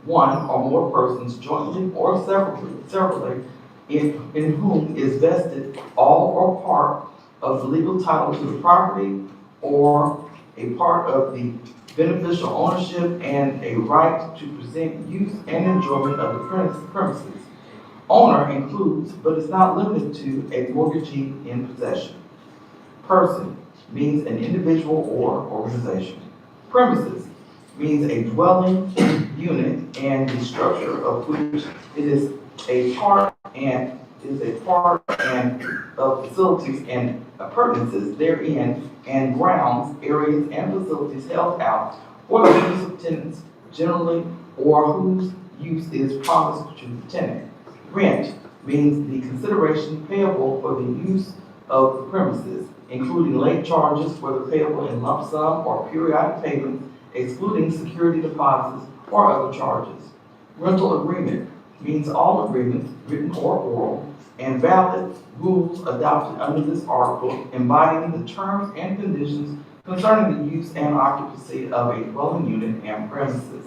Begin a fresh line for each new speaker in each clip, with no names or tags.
one or more persons jointly or severally in whom is vested all or part of the legal title to the property or a part of the beneficial ownership and a right to present use and enjoyment of the premises. Owner includes, but is not limited to, a mortgagee in possession. Person means an individual or organization. Premises means a dwelling unit and the structure of which it is a part and of facilities and appurtenances therein and grounds, areas, and facilities held out for the use of tenants generally or whose use is promised to the tenant. Rent means the consideration payable for the use of the premises, including late charges, whether payable in lump sum or periodic payments, excluding security deposits or other charges. Rental agreement means all agreements, written or oral, and valid rules adopted under this article embodying the terms and conditions concerning the use and occupancy of a dwelling unit and premises.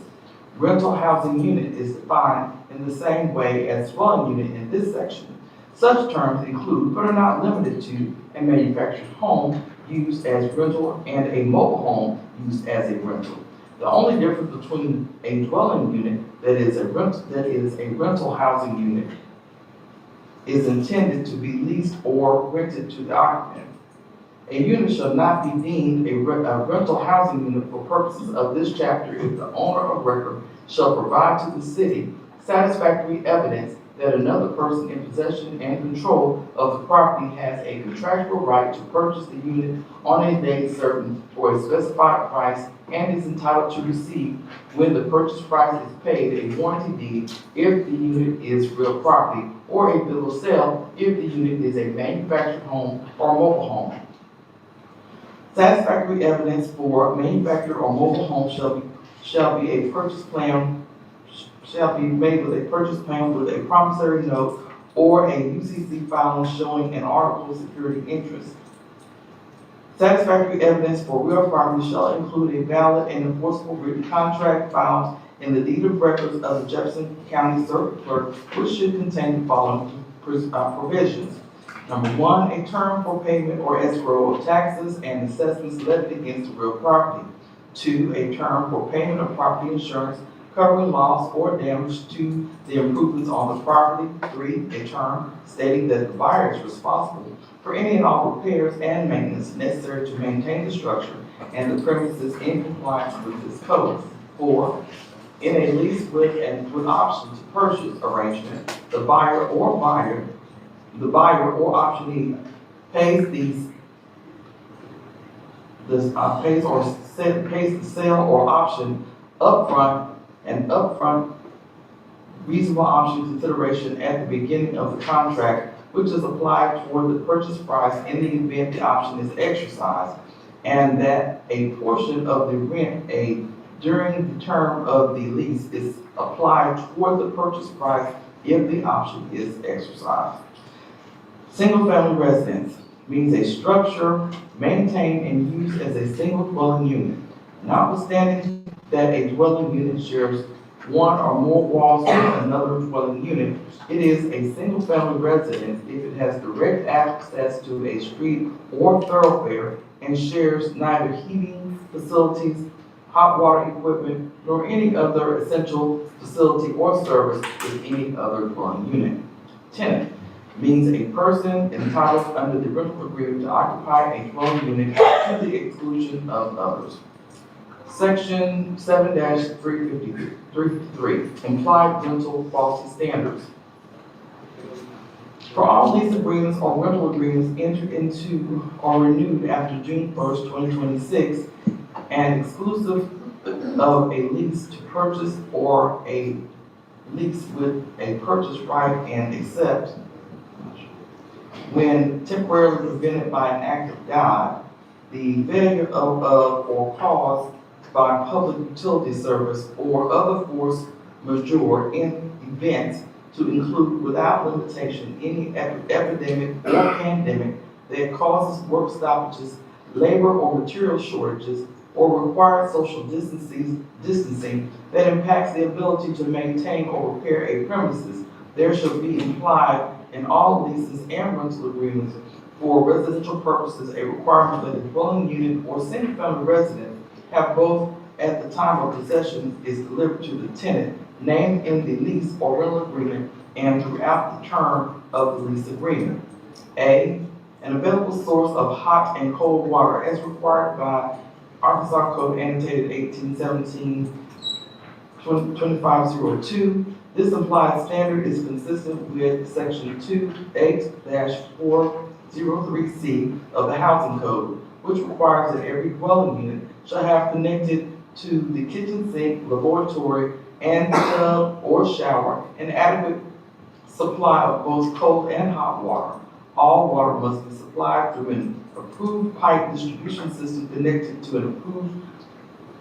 Rental housing unit is defined in the same way as dwelling unit in this section. Such terms include, but are not limited to, a manufactured home used as rental and a mobile home used as a rental. The only difference between a dwelling unit that is a rental housing unit is intended to be leased or rented to the occupant. A unit shall not be deemed a rental housing unit for purposes of this chapter if the owner of record shall provide to the city satisfactory evidence that another person in possession and control of the property has a contractual right to purchase the unit on a date certain for a specified price and is entitled to receive, when the purchase price is paid, a warranty deed if the unit is real property, or a bill of sale if the unit is a manufactured home or mobile home. Satisfactory evidence for manufactured or mobile home shall be made with a purchase plan with a promissory note or a UCC filing showing an article of security interest. Satisfactory evidence for real property shall include a valid and enforceable written contract filed in the deed of records of the Jefferson County Circuit Clerk, which should contain the following provisions. Number one, a term for payment or escrow of taxes and assessments levied against the real property. Two, a term for payment of property insurance covering loss or damage to the improvements on the property. Three, a term stating that the buyer is responsible for any and all repairs and maintenance necessary to maintain the structure and the premises in compliance with this code. Four, in a lease with option to purchase arrangement, the buyer or optionee pays the sale or option upfront and upfront reasonable option consideration at the beginning of the contract, which is applied toward the purchase price in the event the option is exercised, and that a portion of the rent during the term of the lease is applied toward the purchase price if the option is exercised. Single-family residence means a structure maintained and used as a single dwelling unit. Notwithstanding that a dwelling unit shares one or more walls with another dwelling unit, it is a single-family residence if it has direct access to a street or thoroughfare and shares neither heating facilities, hot water equipment, nor any other essential facility or service with any other dwelling unit. Tenant means a person entitled under the rental agreement to occupy a dwelling unit to the exclusion of others. Section 7-353, implied rental quality standards. For all lease agreements or rental agreements entered into or renewed after June 1st, 2026, and exclusive of a lease to purchase or a lease with a purchase right and except when temporarily prevented by an act of God, the failure of or caused by public utility service or other force majeure in events to include without limitation any epidemic or pandemic that causes work stoppages, labor or material shortages, or required social distancing that impacts the ability to maintain or repair a premises, there shall be implied in all leases and rental agreements for residential purposes a requirement that a dwelling unit or single-family residence have both at the time of possession is delivered to the tenant named in the lease or rental agreement and throughout the term of the lease agreement. A, an available source of hot and cold water as required by Arkansas Code annotated 1817 2502. This implied standard is consistent with section 28-403C of the Housing Code, which requires that every dwelling unit shall have connected to the kitchen sink, lavatory, and tub or shower an adequate supply of both cold and hot water. All water must be supplied through an approved pipe distribution system connected to an approved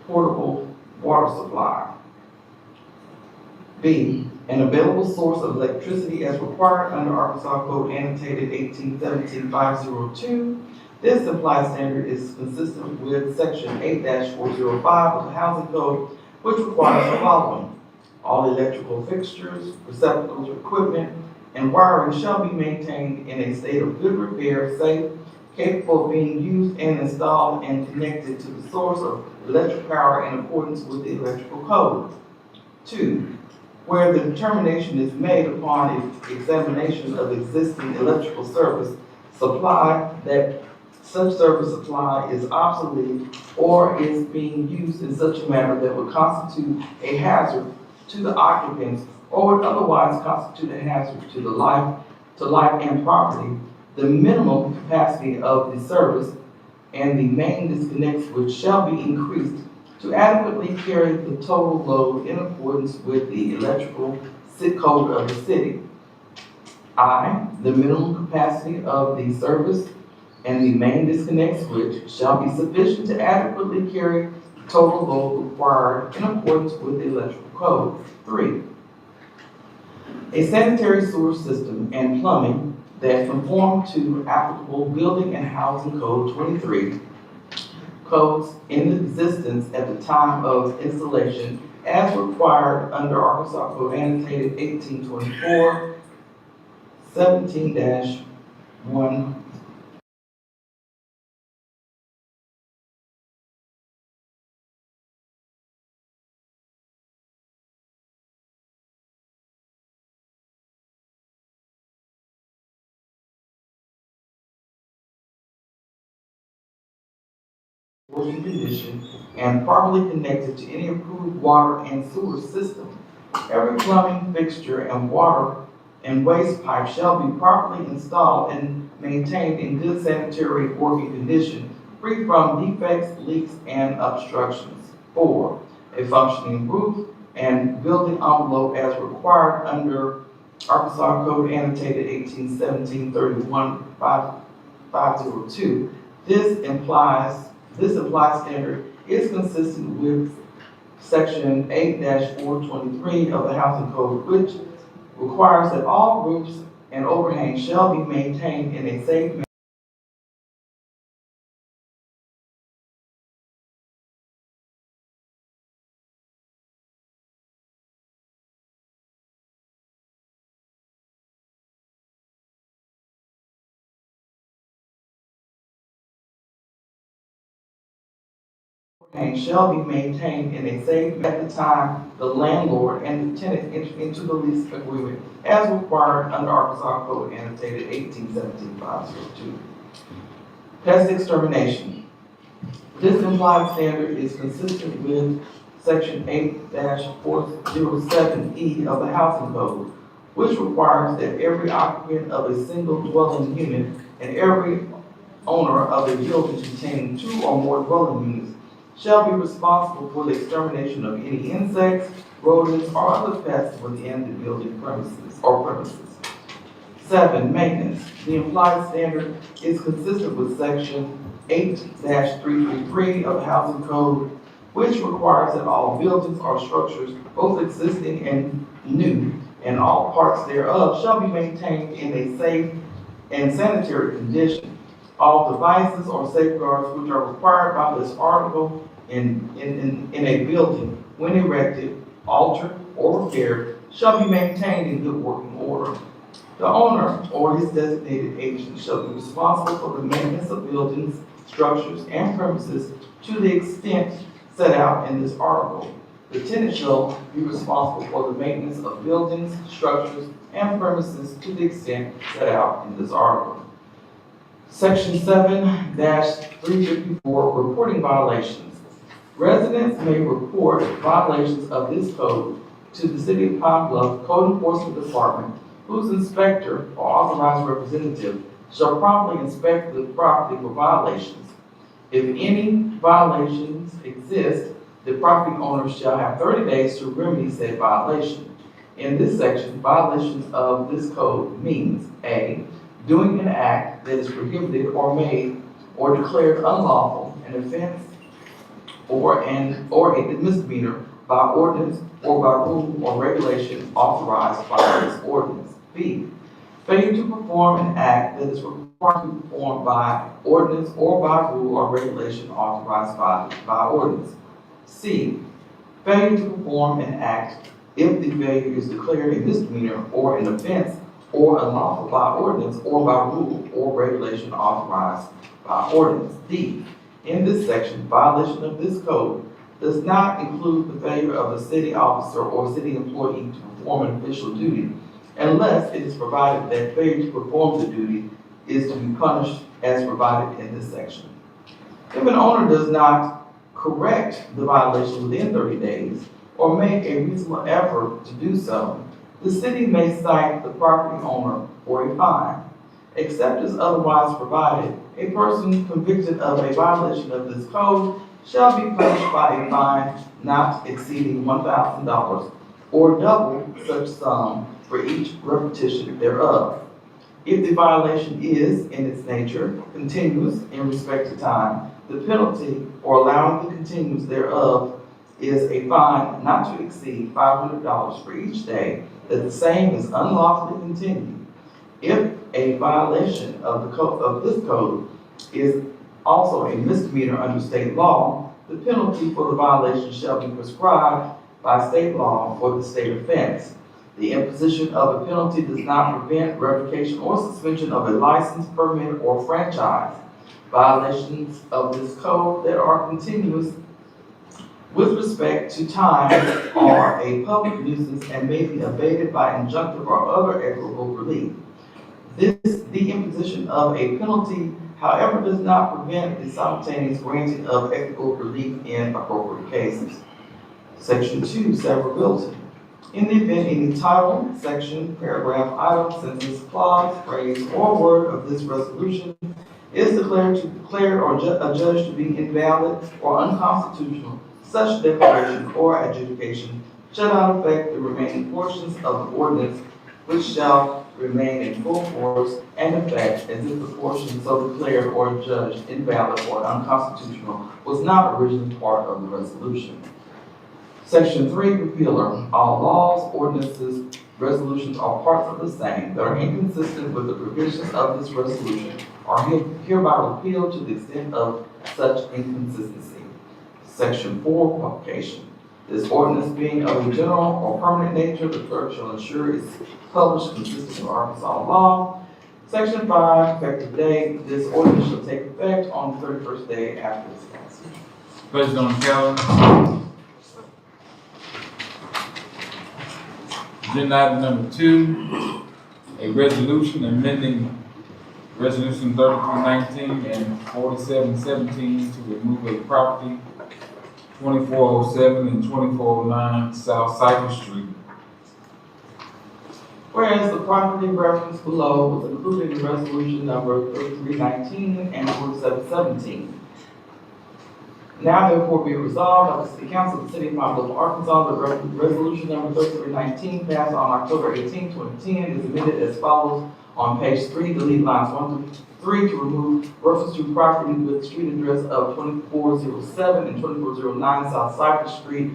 portable water supply. B, an available source of electricity as required under Arkansas Code annotated 1817-502. This implied standard is consistent with section 8-405 of the Housing Code, which requires the following. All electrical fixtures, receptacles, equipment, and wiring shall be maintained in a state of good repair, safe, capable of being used and installed and connected to the source of electric power in accordance with the electrical code. 2, where the determination is made upon examination of existing electrical service supply that such service supply is obsolete or is being used in such a manner that would constitute a hazard to the occupants or would otherwise constitute a hazard to life and property, the minimum capacity of the service and the main disconnect switch shall be increased to adequately carry the total load in accordance with the electrical code of the city. I, the minimum capacity of the service and the main disconnect switch shall be sufficient to adequately carry the total load required in accordance with the electrical code. 3, a sanitary sewer system and plumbing that conform to applicable Building and Housing Code 23 codes in existence at the time of installation as required under Arkansas Code annotated 1824 17-1. Working condition and properly connected to any approved water and sewer system. Every plumbing fixture and water and waste pipe shall be properly installed and maintained in good sanitary working condition, free from defects, leaks, and obstructions. 4, a functioning roof and building envelope as required under Arkansas Code annotated 1817-31-502. This implied standard is consistent with section 8-423 of the Housing Code, which requires that all roofs and overhangs shall be maintained in a safe manner. And shall be maintained in a safe at the time the landlord and the tenant enter into the lease agreement as required under Arkansas Code annotated 1817-502. Pest extermination. This implied standard is consistent with section 8-407E of the Housing Code, which requires that every occupant of a single dwelling unit and every owner of a building containing 2 or more dwelling units shall be responsible for the extermination of any insects, rodents, or other pests within the building premises. 7, maintenance. The implied standard is consistent with section 8-333 of the Housing Code, which requires that all buildings or structures, both existing and new, and all parts thereof shall be maintained in a safe and sanitary condition. All devices or safeguards which are required by this article in a building, when erected, altered, or repaired, shall be maintained in good working order. The owner or his designated agent shall be responsible for the maintenance of buildings, structures, and premises to the extent set out in this article. The tenant shall be responsible for the maintenance of buildings, structures, and premises to the extent set out in this article. Section 7-354, reporting violations. Residents may report violations of this code to the City of Pine Bluff Code Enforcement Department, whose inspector or authorized representative shall promptly inspect the property for violations. If any violations exist, the property owner shall have 30 days to remedy said violation. In this section, violations of this code means A, doing an act that is prohibited or made or declared unlawful, an offense or a misdemeanor by ordinance or by rule or regulation authorized by this ordinance. B, failure to perform an act that is required to be performed by ordinance or by rule or regulation authorized by ordinance. C, failure to perform an act if the failure is declared a misdemeanor or an offense or unlawful by ordinance or by rule or regulation authorized by ordinance. D, in this section, violation of this code does not include the failure of a city officer or city employee to perform an official duty, unless it is provided that failure to perform the duty is to be punished as provided in this section. If an owner does not correct the violation within 30 days or make a reasonable effort to do so, the city may cite the property owner for a fine. Except as otherwise provided, a person convicted of a violation of this code shall be punished by a fine not exceeding $1,000 or double such sum for each repetition thereof. If the violation is, in its nature, continuous in respect to time, the penalty for allowing the continuance thereof is a fine not to exceed $500 for each day that the same is unlawfully continued. If a violation of this code is also a misdemeanor under state law, the penalty for the violation shall be prescribed by state law for the state offense. The imposition of a penalty does not prevent revocation or suspension of a license, permit, or franchise. Violations of this code that are continuous with respect to time are a public nuisance and may be abated by injunctive or other equitable relief. The imposition of a penalty, however, does not prevent the simultaneous granting of equitable relief in appropriate cases. Section 2, severability. In the event any title, section, paragraph, item, sentence, clause, phrase, or word of this resolution is declared or adjudged to be invalid or unconstitutional, such declaration or adjudication shall not affect the remaining portions of the ordinance, which shall remain in full force and effect as if the portion so declared or adjudged invalid or unconstitutional was not originally part of the resolution. Section 3, repealer. All laws, ordinances, resolutions, or parts of the same that are inconsistent with the provisions of this resolution are hereby repealed to the extent of such inconsistency. Section 4, publication. This ordinance being of a general or permanent nature, the clerk shall ensure is published consistent with Arkansas law. Section 5, effective date. This ordinance shall take effect on the 31st day after its passage.
Placed on the calendar. Agenda item number 2, a resolution amending Resolution 3319 and 4717 to remove a property 2407 and 2409 South Cypress Street.
Whereas the property referenced below was included in resolution number 3319 and 4717. Now therefore be resolved by the City Council of the City of Pine Bluff, Arkansas, that resolution number 3319 passed on October 18, 2010 is amended as follows on page 3, delete lines 1 through 3 to remove reference to property with street address of 2407 and 2409 South Cypress Street.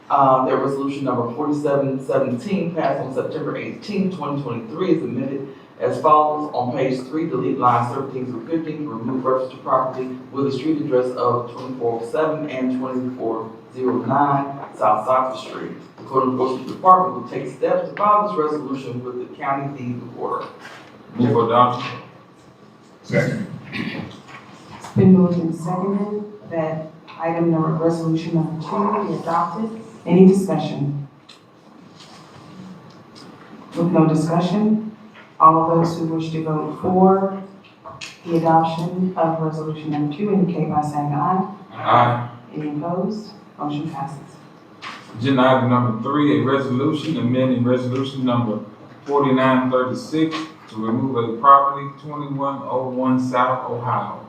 Their resolution number 4717 passed on September 18, 2023 is amended as follows. On page 3, delete lines 13 through 15 to remove reference to property with a street address of 2407 and 2409 South Cypress Street. The Code Enforcement Department will take steps to file this resolution with the county deed recorder.
Move for adoption.
Second.
It's been moved and seconded that item number, resolution number 2 be adopted. Any discussion? With no discussion, all of those who wish to vote for the adoption of resolution number 2 indicate by saying aye.
Aye.
Any opposed? Motion passes.
Agenda item number 3, a resolution amending resolution number 4936 to remove a property 2101 South Ohio.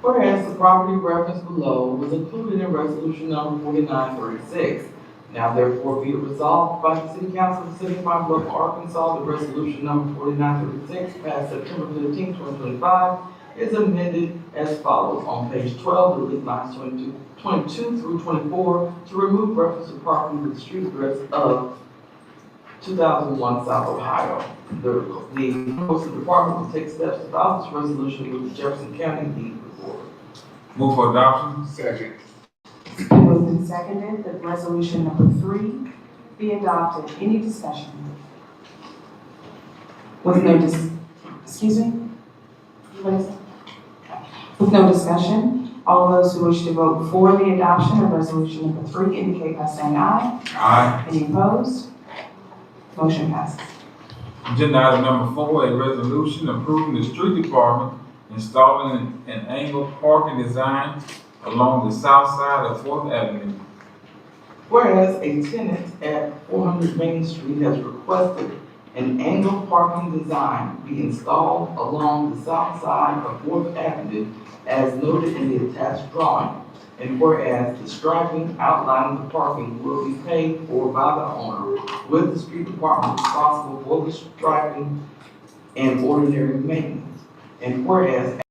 Whereas the property referenced below was included in resolution number 4936. Now therefore be it resolved by the City Council of the City of Pine Bluff, Arkansas, that resolution number 4936 passed September 15, 2025 is amended as follows. On page 12, delete lines 22 through 24 to remove reference to property with the street address of 2001 South Ohio. The Postal Department will take steps to file this resolution with the Jefferson County deed recorder.
Move for adoption.
Second.
It's been moved and seconded that resolution number 3 be adopted. Any discussion? With no excuse me? What is it? With no discussion, all of those who wish to vote for the adoption of resolution number 3 indicate by saying aye.
Aye.
Any opposed? Motion passes.
Agenda item number 4, a resolution approving the street department installing an angled parking design along the south side of 4th Avenue.
Whereas a tenant at 400 Main Street has requested an angled parking design be installed along the south side of 4th Avenue as noted in the attached drawing. And whereas the striping outlining the parking will be paid for by the owner, with the street department responsible for the striping and ordinary maintenance. And whereas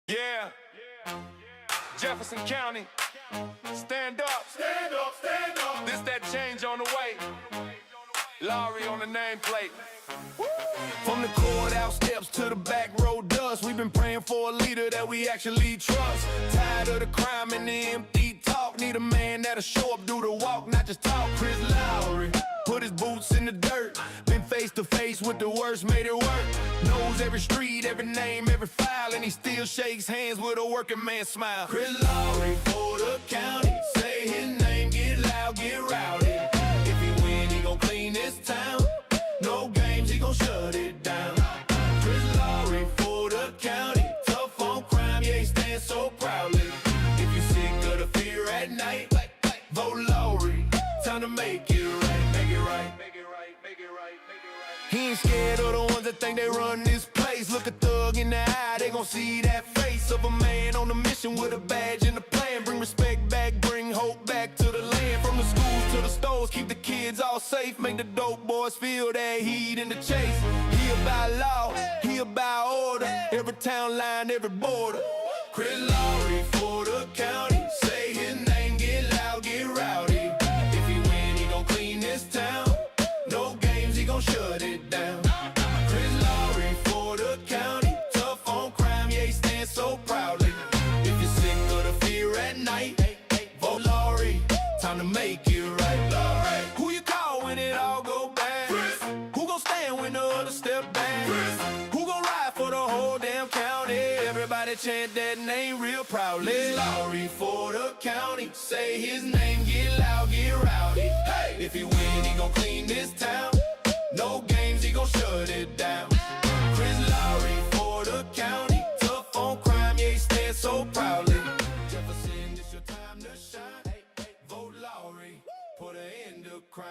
Yeah, Jefferson County, stand up, stand up, stand up. This that change on the way. Lowery on the nameplate. From the courthouse steps to the back road dust, we've been praying for a leader that we actually trust. Tired of the crime and the empty talk. Need a man that'll show up, do the walk, not just talk. Chris Lowery put his boots in the dirt. Been face to face with the worst, made it work. Knows every street, every name, every file, and he still shakes hands with a working man smile. Chris Lowery for the county, say his name, get loud, get rowdy. If he win, he gon' clean this town. No games, he gon' shut it down. Chris Lowery for the county, tough on crime, yeah, he stands so proudly. If you sick of the fear at night, vote Lowery, time to make it right, make it right, make it right, make it right, make it right. He ain't scared of the ones that think they run this place. Look a thug in the eye, they gon' see that face of a man on a mission with a badge and a plan. Bring respect back, bring hope back to the land. From the schools to the stores, keep the kids all safe. Make the dope boys feel that heat in the chase. He about law, he about order. Every town line, every border. Chris Lowery for the county, say his name, get loud, get rowdy. If he win, he gon' clean this town. No games, he gon' shut it down. Chris Lowery for the county, tough on crime, yeah, he stands so proudly. If you're sick of the fear at night, vote Lowery, time to make it right. Lowery. Who you call when it all go bad? Chris. Who gon' stand when the others step back? Chris. Who gon' ride for the whole damn county? Everybody chant that name real proudly. Lowery for the county, say his name, get loud, get rowdy. Hey. If he win, he gon' clean this town. No games, he gon' shut it down. Chris Lowery for the county, tough on crime, yeah, he stands so proudly. Jefferson, it's your time to shine. Vote Lowery, put an end to crime.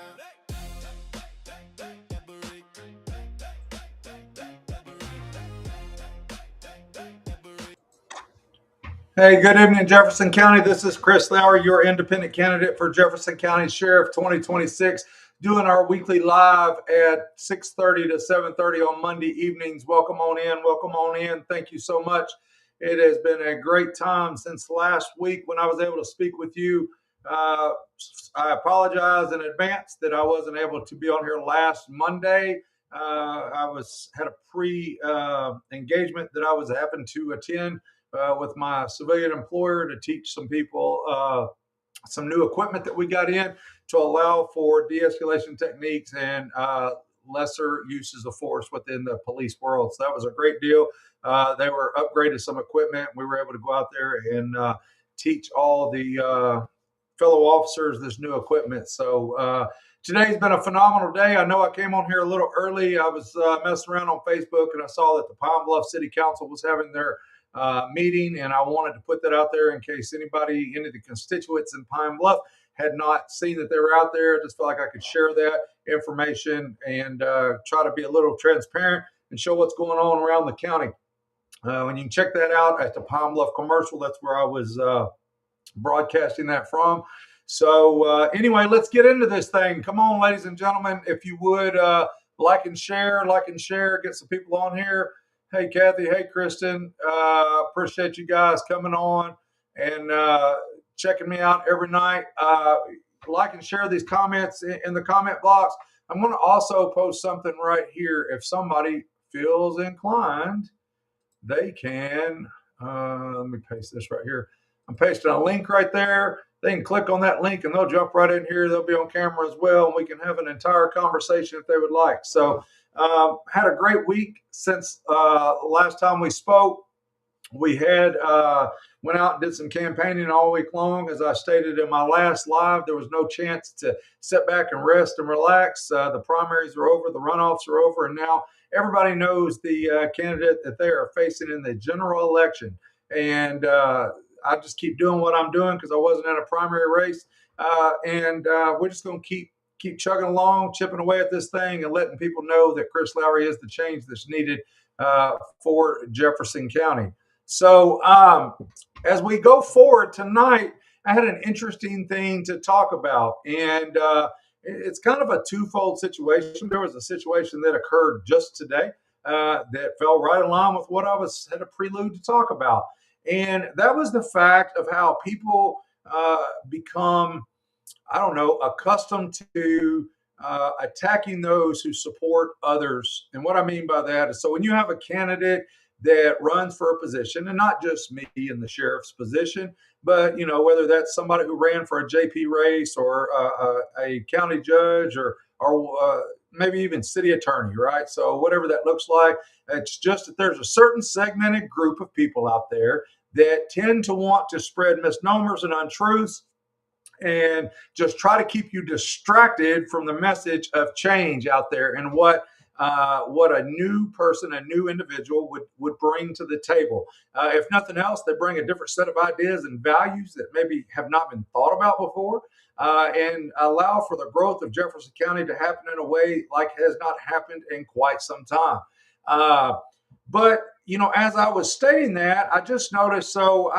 Hey, good evening, Jefferson County. This is Chris Lowery, your independent candidate for Jefferson County Sheriff 2026. doing our weekly live at 6:30 to 7:30 on Monday evenings. Welcome on in. Welcome on in. Thank you so much. It has been a great time since last week when I was able to speak with you. I apologize in advance that I wasn't able to be on here last Monday. I had a pre-engagement that I was having to attend with my civilian employer to teach some people some new equipment that we got in to allow for de-escalation techniques and lesser uses of force within the police world. So that was a great deal. They were upgraded some equipment. We were able to go out there and teach all the fellow officers this new equipment. So today's been a phenomenal day. I know I came on here a little early. I was messing around on Facebook and I saw that the Pine Bluff City Council was having their meeting, and I wanted to put that out there in case any of the constituents in Pine Bluff had not seen that they were out there. I just felt like I could share that information and try to be a little transparent and show what's going on around the county. And you can check that out at the Pine Bluff Commercial. That's where I was broadcasting that from. So anyway, let's get into this thing. Come on, ladies and gentlemen, if you would like and share, get some people on here. Hey, Kathy. Hey, Kristen. Appreciate you guys coming on and checking me out every night. Like and share these comments in the comment box. I'm going to also post something right here. If somebody feels inclined, they can. Let me paste this right here. I'm pasting a link right there. They can click on that link and they'll jump right in here. They'll be on camera as well, and we can have an entire conversation if they would like. So had a great week since last time we spoke. We had went out and did some campaigning all week long. As I stated in my last live, there was no chance to sit back and rest and relax. The primaries are over, the runoffs are over, and now everybody knows the candidate that they are facing in the general election. And I just keep doing what I'm doing because I wasn't in a primary race. And we're just going to keep chugging along, chipping away at this thing and letting people know that Chris Lowery is the change that's needed for Jefferson County. So as we go forward tonight, I had an interesting thing to talk about. And it's kind of a twofold situation. There was a situation that occurred just today that fell right in line with what I had a prelude to talk about. And that was the fact of how people become, accustomed to attacking those who support others. And what I mean by that is, so when you have a candidate that runs for a position, and not just me in the sheriff's position, but whether that's somebody who ran for a JP race or a county judge or maybe even city attorney, right? So whatever that looks like, it's just that there's a certain segmented group of people out there that tend to want to spread misnomers and untruths and just try to keep you distracted from the message of change out there and what a new person, a new individual would bring to the table. If nothing else, they bring a different set of ideas and values that maybe have not been thought about before, and allow for the growth of Jefferson County to happen in a way like has not happened in quite some time. But as I was stating that, I just noticed. So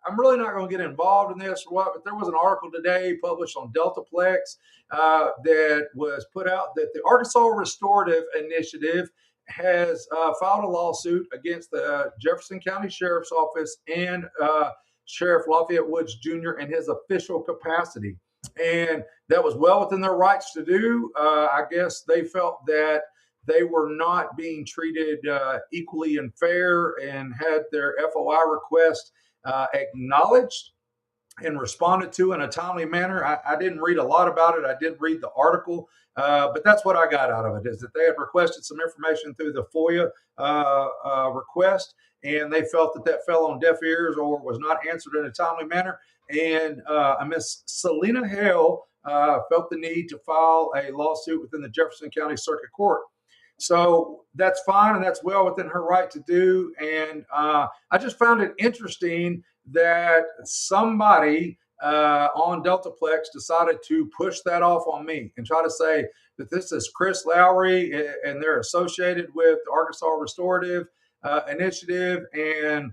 I'm really not going to get involved in this or what, but there was an article today published on Deltaplex that was put out that the Arkansas Restorative Initiative has filed a lawsuit against the Jefferson County Sheriff's Office and Sheriff Lafayette Woods Jr. in his official capacity. And that was well within their rights to do. I guess they felt that they were not being treated equally and fair and had their FOI request acknowledged and responded to in a timely manner. I didn't read a lot about it. I did read the article, but that's what I got out of it, is that they had requested some information through the FOIA request, and they felt that fell on deaf ears or was not answered in a timely manner. And Miss Selena Hale felt the need to file a lawsuit within the Jefferson County Circuit Court. So that's fine, and that's well within her right to do. And I just found it interesting that somebody on Deltaplex decided to push that off on me and try to say that this is Chris Lowery and they're associated with the Arkansas Restorative Initiative. And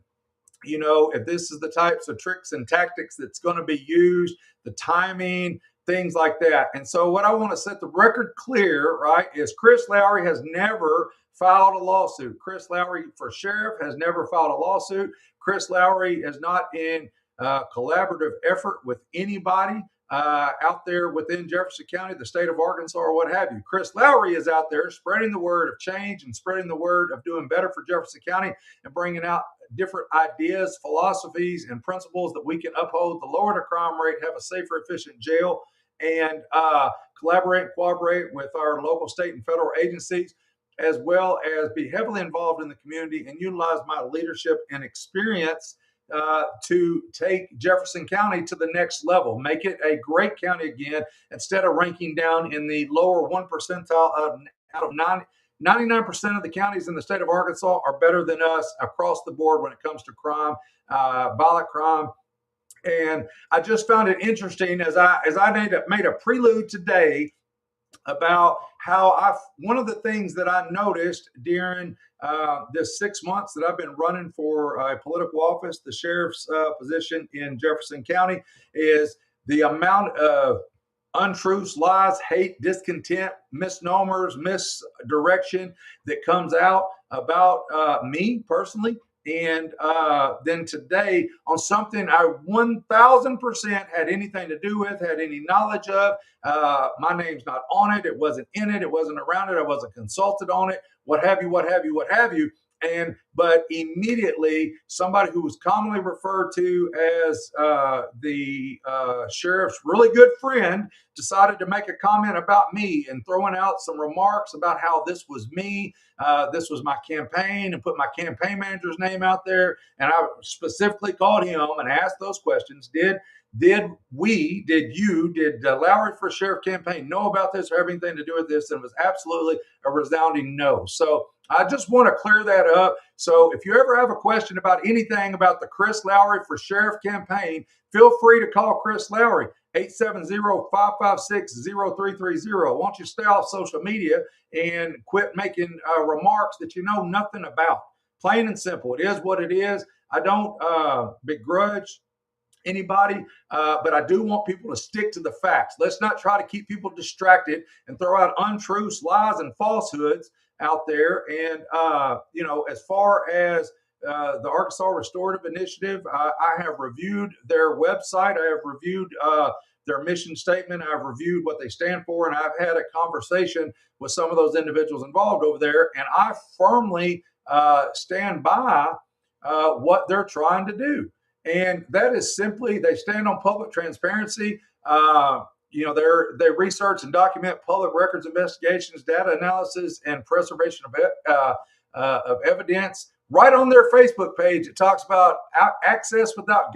if this is the types of tricks and tactics that's going to be used, the timing, things like that. And so what I want to set the record clear, right, is Chris Lowery has never filed a lawsuit. Chris Lowery for sheriff has never filed a lawsuit. Chris Lowery is not in collaborative effort with anybody out there within Jefferson County, the state of Arkansas, or what have you. Chris Lowery is out there spreading the word of change and spreading the word of doing better for Jefferson County and bringing out different ideas, philosophies, and principles that we can uphold to lower the crime rate, have a safer, efficient jail, and collaborate and cooperate with our local, state, and federal agencies, as well as be heavily involved in the community and utilize my leadership and experience to take Jefferson County to the next level, make it a great county again, instead of ranking down in the lower 1 percentile out of 99% of the counties in the state of Arkansas are better than us across the board when it comes to crime, violent crime. And I just found it interesting as I made a prelude today about how one of the things that I noticed during this 6 months that I've been running for a political office, the sheriff's position in Jefferson County, is the amount of untruths, lies, hate, discontent, misnomers, misdirection that comes out about me personally. And then today on something I 1000% had anything to do with, had any knowledge of. My name's not on it. It wasn't in it. It wasn't around it. I wasn't consulted on it. What have you, what have you, what have you. But immediately somebody who was commonly referred to as the sheriff's really good friend decided to make a comment about me and throwing out some remarks about how this was me, this was my campaign, and put my campaign manager's name out there. And I specifically called him and asked those questions. Did the Lowery for Sheriff campaign know about this or have anything to do with this? And it was absolutely a resounding no. So I just want to clear that up. So if you ever have a question about anything about the Chris Lowery for Sheriff campaign, feel free to call Chris Lowery, 870-556-0330. Why don't you stay off social media and quit making remarks that you know nothing about? Plain and simple. It is what it is. I don't begrudge anybody, but I do want people to stick to the facts. Let's not try to keep people distracted and throw out untruths, lies, and falsehoods out there. And as far as the Arkansas Restorative Initiative, I have reviewed their website. I have reviewed their mission statement. I've reviewed what they stand for, and I've had a conversation with some of those individuals involved over there. And I firmly stand by what they're trying to do. And that is simply, they stand on public transparency. They research and document public records investigations, data analysis, and preservation of evidence. Right on their Facebook page, it talks about access without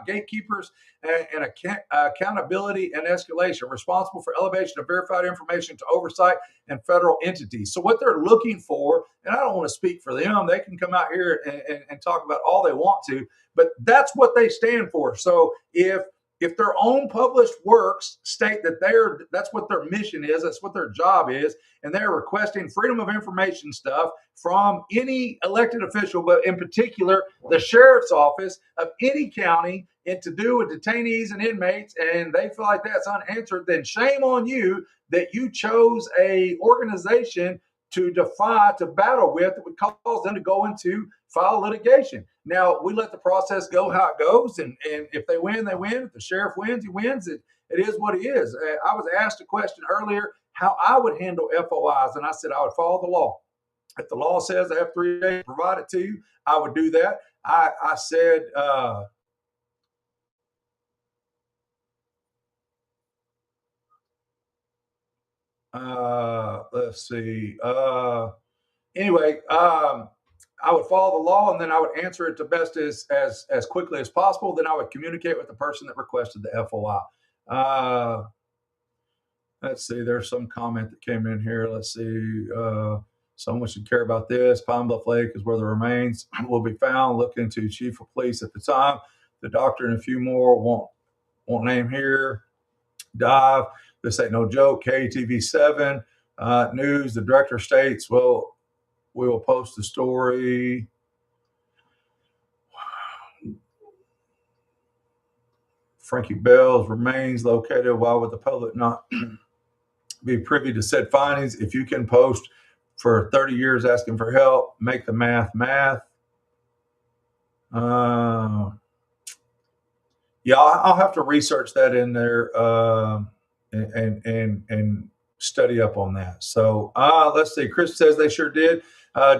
gatekeepers and accountability and escalation, responsible for elevation of verified information to oversight and federal entities. So what they're looking for, and I don't want to speak for them, they can come out here and talk about all they want to, but that's what they stand for. So if their own published works state that that's what their mission is, that's what their job is, and they're requesting freedom of information stuff from any elected official, but in particular the sheriff's office of any county, and to do with detainees and inmates, and they feel like that's unanswered, then shame on you that you chose a organization to battle with, that would cause them to go into file litigation. Now, we let the process go how it goes, and if they win, they win. If the sheriff wins, he wins. It is what it is. I was asked a question earlier how I would handle FOIs, and I said I would follow the law. If the law says I have 3 days to provide it to you, I would do that. I said, let's see. Anyway, I would follow the law, and then I would answer it to best as quickly as possible. Then I would communicate with the person that requested the FOI. Let's see. There's some comment that came in here. Let's see. Someone should care about this. Pine Bluff Lake is where the remains will be found. Look into chief of police at the time. The doctor and a few more won't name here. Dive. This ain't no joke. KTV7 news. The director states, well, we will post the story. Frankie Bell's remains located. Why would the public not be privy to said findings? If you can post for 30 years asking for help, make the math. Yeah, I'll have to research that in there and study up on that. So let's see. Chris says they sure did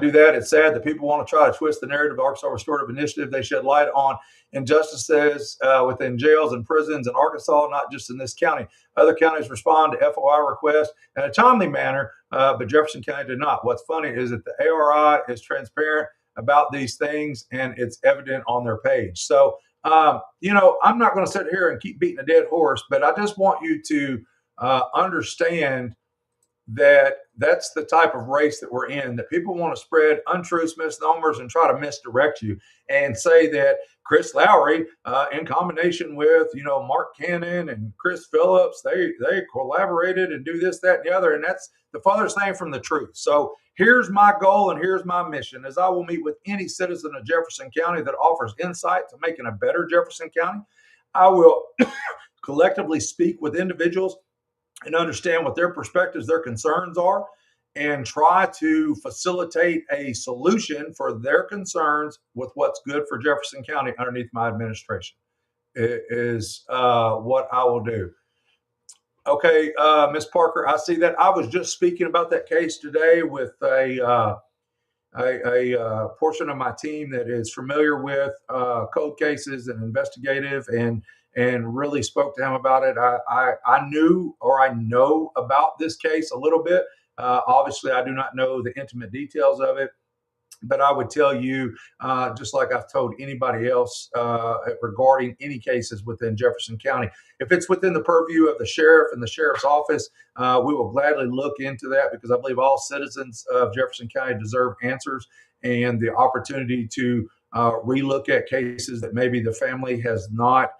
do that. It's sad that people want to try to twist the narrative of Arkansas Restorative Initiative. They shed light on injustices within jails and prisons in Arkansas, not just in this county. Other counties respond to FOI requests in a timely manner, but Jefferson County did not. What's funny is that the ARI is transparent about these things, and it's evident on their page. So, I'm not going to sit here and keep beating a dead horse, but I just want you to understand that that's the type of race that we're in, that people want to spread untruths, misnomers, and try to misdirect you and say that Chris Lowery, in combination with, Mark Cannon and Chris Phillips, they collaborated and do this, that, and the other. And that's the farthest thing from the truth. So here's my goal and here's my mission, is I will meet with any citizen of Jefferson County that offers insight to making a better Jefferson County. I will collectively speak with individuals and understand what their perspectives, their concerns are, and try to facilitate a solution for their concerns with what's good for Jefferson County underneath my administration. It is what I will do. Okay, Ms. Parker, I see that. I was just speaking about that case today with a portion of my team that is familiar with code cases and investigative, and really spoke to him about it. I knew, or I know about this case a little bit. Obviously, I do not know the intimate details of it, but I would tell you, just like I've told anybody else regarding any cases within Jefferson County, if it's within the purview of the sheriff and the sheriff's office, we will gladly look into that, because I believe all citizens of Jefferson County deserve answers and the opportunity to relook at cases that maybe the family has not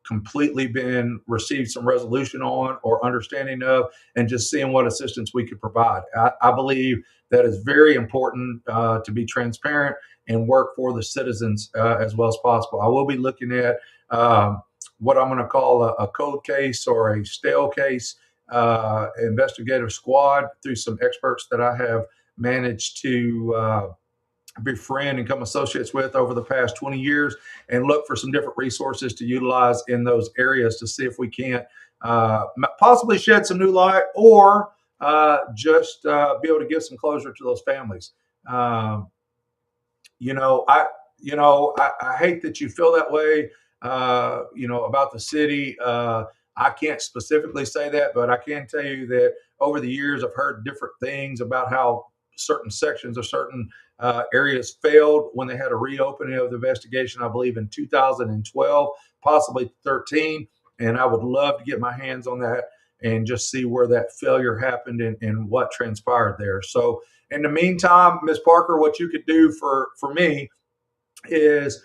completely been received some resolution on or understanding of, and just seeing what assistance we could provide. I believe that is very important to be transparent and work for the citizens as well as possible. I will be looking at what I'm going to call a code case or a stale case investigative squad through some experts that I have managed to befriend and become associates with over the past 20 years, and look for some different resources to utilize in those areas to see if we can't possibly shed some new light, or just be able to give some closure to those families. I hate that you feel that way, about the city. I can't specifically say that, but I can tell you that over the years, I've heard different things about how certain sections or certain areas failed when they had a reopening of the investigation, I believe in 2012, possibly 13. And I would love to get my hands on that and just see where that failure happened and what transpired there. So in the meantime, Ms. Parker, what you could do for me is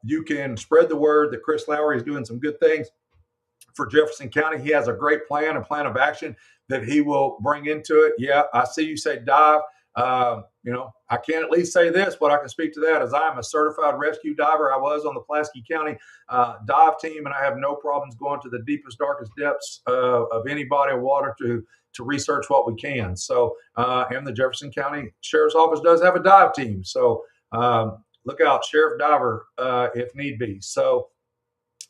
you can spread the word that Chris Lowery is doing some good things for Jefferson County. He has a great plan, a plan of action that he will bring into it. Yeah, I see you say dive. I can at least say this, what I can speak to that is I'm a certified rescue diver. I was on the Pulaski County dive team, and I have no problems going to the deepest, darkest depths of any body of water to research what we can. So, and the Jefferson County Sheriff's Office does have a dive team. So look out, Sheriff Diver, if need be. So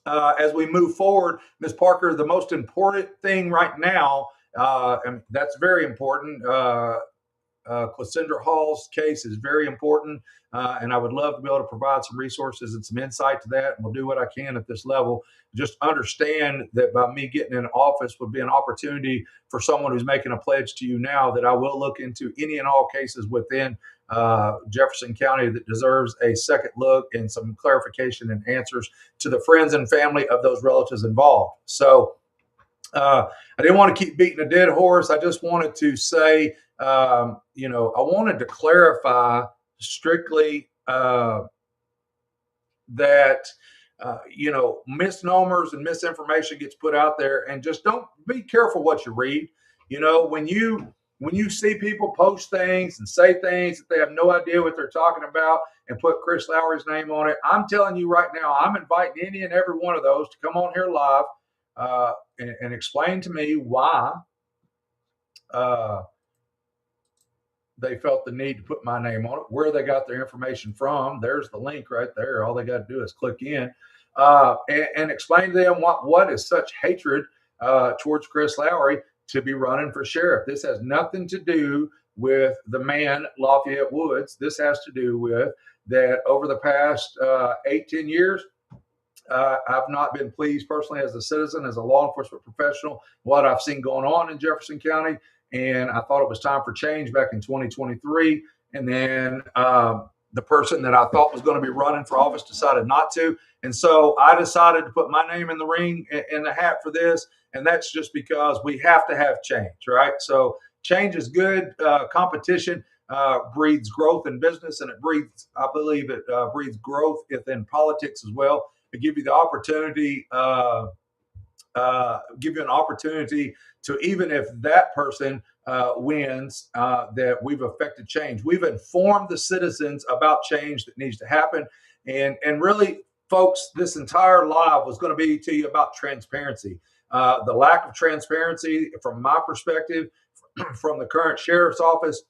as we move forward, Ms. Parker, the most important thing right now, and that's very important, Cassandra Hall's case is very important, and I would love to be able to provide some resources and some insight to that, and we'll do what I can at this level. Just understand that by me getting in office would be an opportunity for someone who's making a pledge to you now that I will look into any and all cases within Jefferson County that deserves a second look and some clarification and answers to the friends and family of those relatives involved. So I didn't want to keep beating a dead horse. I just wanted to say, I wanted to clarify strictly that, misnomers and misinformation gets put out there, and just don't be careful what you read. When you when you see people post things and say things that they have no idea what they're talking about and put Chris Lowery's name on it, I'm telling you right now, I'm inviting any and every one of those to come on here live and explain to me why they felt the need to put my name on it, where they got their information from. There's the link right there. All they got to do is click in and explain to them what is such hatred towards Chris Lowery to be running for sheriff. This has nothing to do with the man, Lafayette Woods. This has to do with that over the past 8-10 years, I've not been pleased personally as a citizen, as a law enforcement professional, what I've seen going on in Jefferson County. And I thought it was time for change back in 2023. And then the person that I thought was going to be running for office decided not to. And so I decided to put my name in the ring, in the hat for this. And that's just because we have to have change, right? So change is good. Competition breeds growth in business, and it breeds, I believe it breeds growth within politics as well. To give you the opportunity, give you an opportunity to, even if that person wins, that we've affected change. We've informed the citizens about change that needs to happen. And really, folks, this entire live was going to be to you about transparency. The lack of transparency from my perspective, from the current sheriff's office,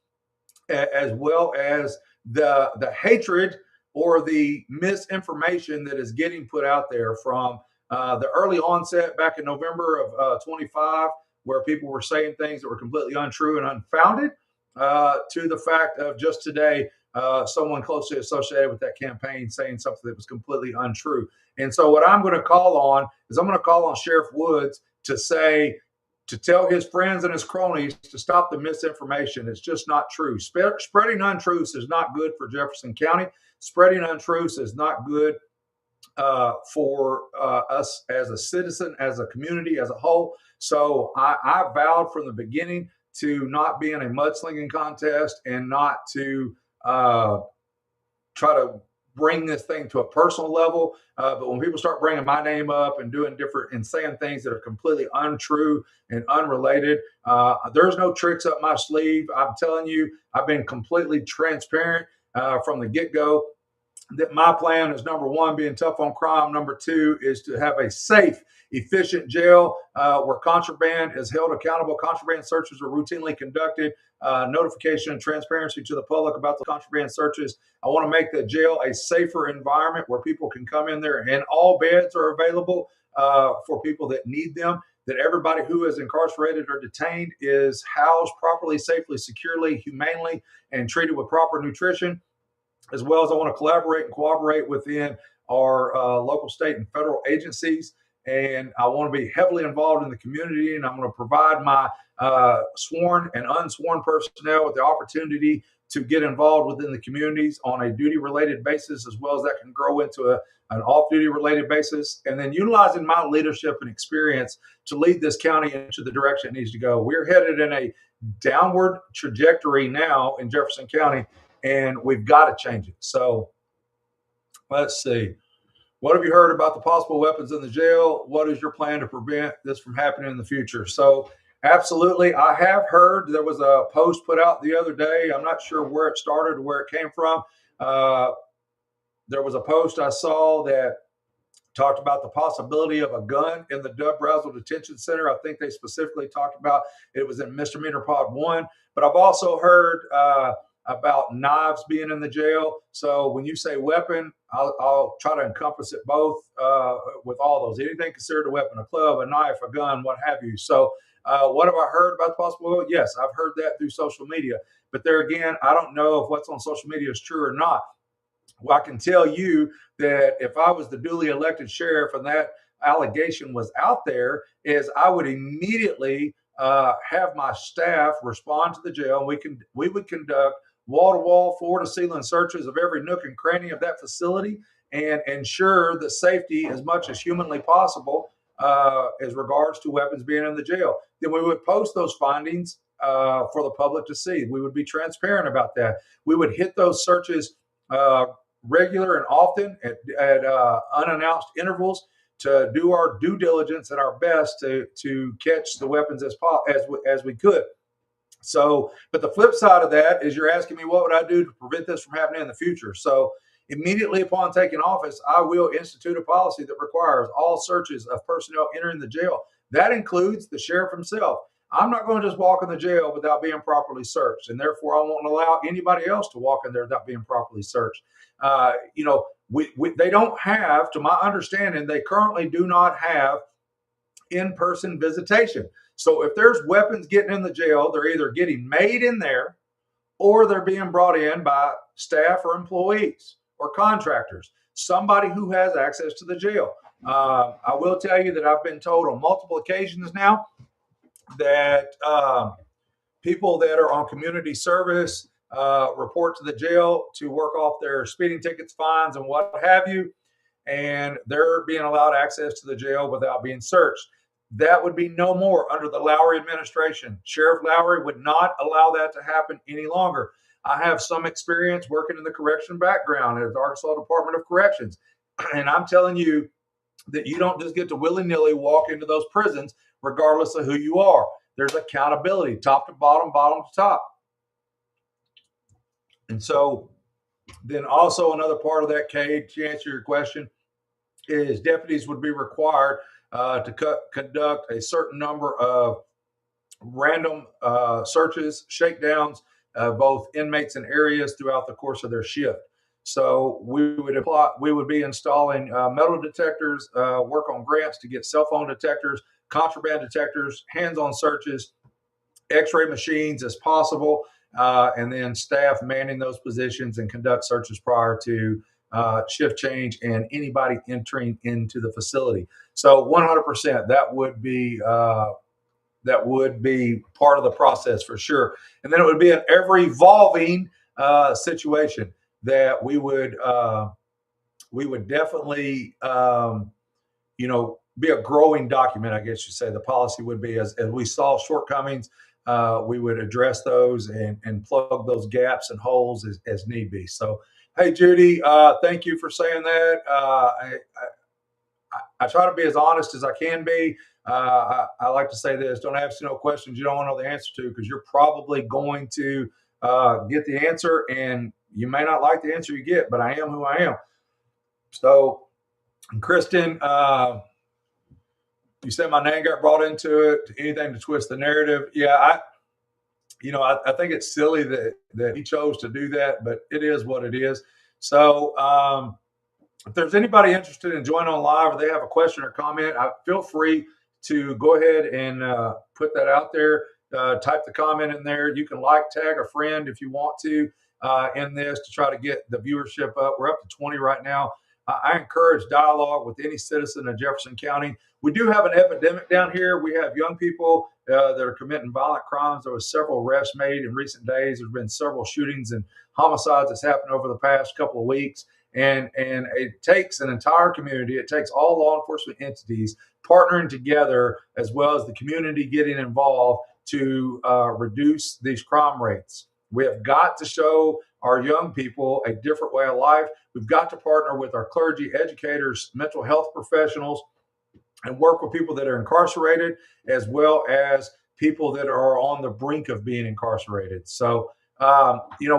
as well as the hatred or the misinformation that is getting put out there from the early onset back in November of 25, where people were saying things that were completely untrue and unfounded, to the fact of just today, someone closely associated with that campaign saying something that was completely untrue. And so what I'm going to call on is I'm going to call on Sheriff Woods to tell his friends and his cronies to stop the misinformation. It's just not true. Spreading untruths is not good for Jefferson County. Spreading untruths is not good for us as a citizen, as a community, as a whole. So I vowed from the beginning to not be in a mudslinging contest and not to try to bring this thing to a personal level. But when people start bringing my name up and doing different and saying things that are completely untrue and unrelated, there's no tricks up my sleeve. I'm telling you, I've been completely transparent from the get-go. That my plan is, number one, being tough on crime. Number two is to have a safe, efficient jail where contraband is held accountable. Contraband searches are routinely conducted. Notification and transparency to the public about the contraband searches. I want to make the jail a safer environment where people can come in there and all beds are available for people that need them. That everybody who is incarcerated or detained is housed properly, safely, securely, humanely, and treated with proper nutrition. As well as I want to collaborate and cooperate within our local, state, and federal agencies. And I want to be heavily involved in the community. And I'm going to provide my sworn and unsworn personnel with the opportunity to get involved within the communities on a duty-related basis, as well as that can grow into an off-duty related basis. And then utilizing my leadership and experience to lead this county into the direction it needs to go. We're headed in a downward trajectory now in Jefferson County, and we've got to change it. So let's see. What have you heard about the possible weapons in the jail? What is your plan to prevent this from happening in the future? So absolutely. I have heard there was a post put out the other day. I'm not sure where it started or where it came from. There was a post I saw that talked about the possibility of a gun in the Dub Brazel Detention Center. I think they specifically talked about it was in Misdemeanor Pod 1. But I've also heard about knives being in the jail. So when you say weapon, I'll try to encompass it both with all those. Anything considered a weapon, a club, a knife, a gun, what have you. So what have I heard about the possible? Yes, I've heard that through social media. But there again, I don't know if what's on social media is true or not. Well, I can tell you that if I was the duly elected sheriff and that allegation was out there, is I would immediately have my staff respond to the jail. We would conduct wall-to-wall, floor-to-ceiling searches of every nook and cranny of that facility and ensure the safety as much as humanly possible as regards to weapons being in the jail. Then we would post those findings for the public to see. We would be transparent about that. We would hit those searches regular and often at unannounced intervals to do our due diligence and our best to catch the weapons as we could. So, but the flip side of that is you're asking me what would I do to prevent this from happening in the future. So immediately upon taking office, I will institute a policy that requires all searches of personnel entering the jail. That includes the sheriff himself. I'm not going to just walk in the jail without being properly searched, and therefore I won't allow anybody else to walk in there without being properly searched. They don't have, to my understanding, they currently do not have in-person visitation. So if there's weapons getting in the jail, they're either getting made in there or they're being brought in by staff or employees or contractors, somebody who has access to the jail. I will tell you that I've been told on multiple occasions now that people that are on community service report to the jail to work off their speeding tickets, fines, and what have you, and they're being allowed access to the jail without being searched. That would be no more under the Lowery administration. Sheriff Lowery would not allow that to happen any longer. I have some experience working in the correction background at the Arkansas Department of Corrections, and I'm telling you that you don't just get to willy-nilly walk into those prisons regardless of who you are. There's accountability, top to bottom, bottom to top. And so then also another part of that, Cade, to answer your question, is deputies would be required to conduct a certain number of random searches, shakedowns, both inmates and areas throughout the course of their shift. So we would be installing metal detectors, work on grants to get cell phone detectors, contraband detectors, hands-on searches, x-ray machines as possible, and then staff manning those positions and conduct searches prior to shift change and anybody entering into the facility. So 100%, that would be part of the process for sure. And then it would be an ever evolving situation that we would definitely be a growing document, I guess you say. The policy would be as we saw shortcomings, we would address those and plug those gaps and holes as need be. So, hey, Judy, thank you for saying that. I try to be as honest as I can be. I like to say this: don't ask no questions you don't want to know the answer to, because you're probably going to get the answer, and you may not like the answer you get, but I am who I am. So, Kristen, you said my name got brought into it. Anything to twist the narrative? Yeah, I think it's silly that he chose to do that, but it is what it is. So, if there's anybody interested in joining on live, or they have a question or comment, feel free to go ahead and put that out there. Type the comment in there. You can tag a friend if you want to in this to try to get the viewership up. We're up to 20 right now. I encourage dialogue with any citizen of Jefferson County. We do have an epidemic down here. We have young people that are committing violent crimes. There was several arrests made in recent days. There's been several shootings and homicides that's happened over the past couple of weeks. And it takes an entire community. It takes all law enforcement entities partnering together, as well as the community getting involved to reduce these crime rates. We have got to show our young people a different way of life. We've got to partner with our clergy, educators, mental health professionals, and work with people that are incarcerated, as well as people that are on the brink of being incarcerated. So,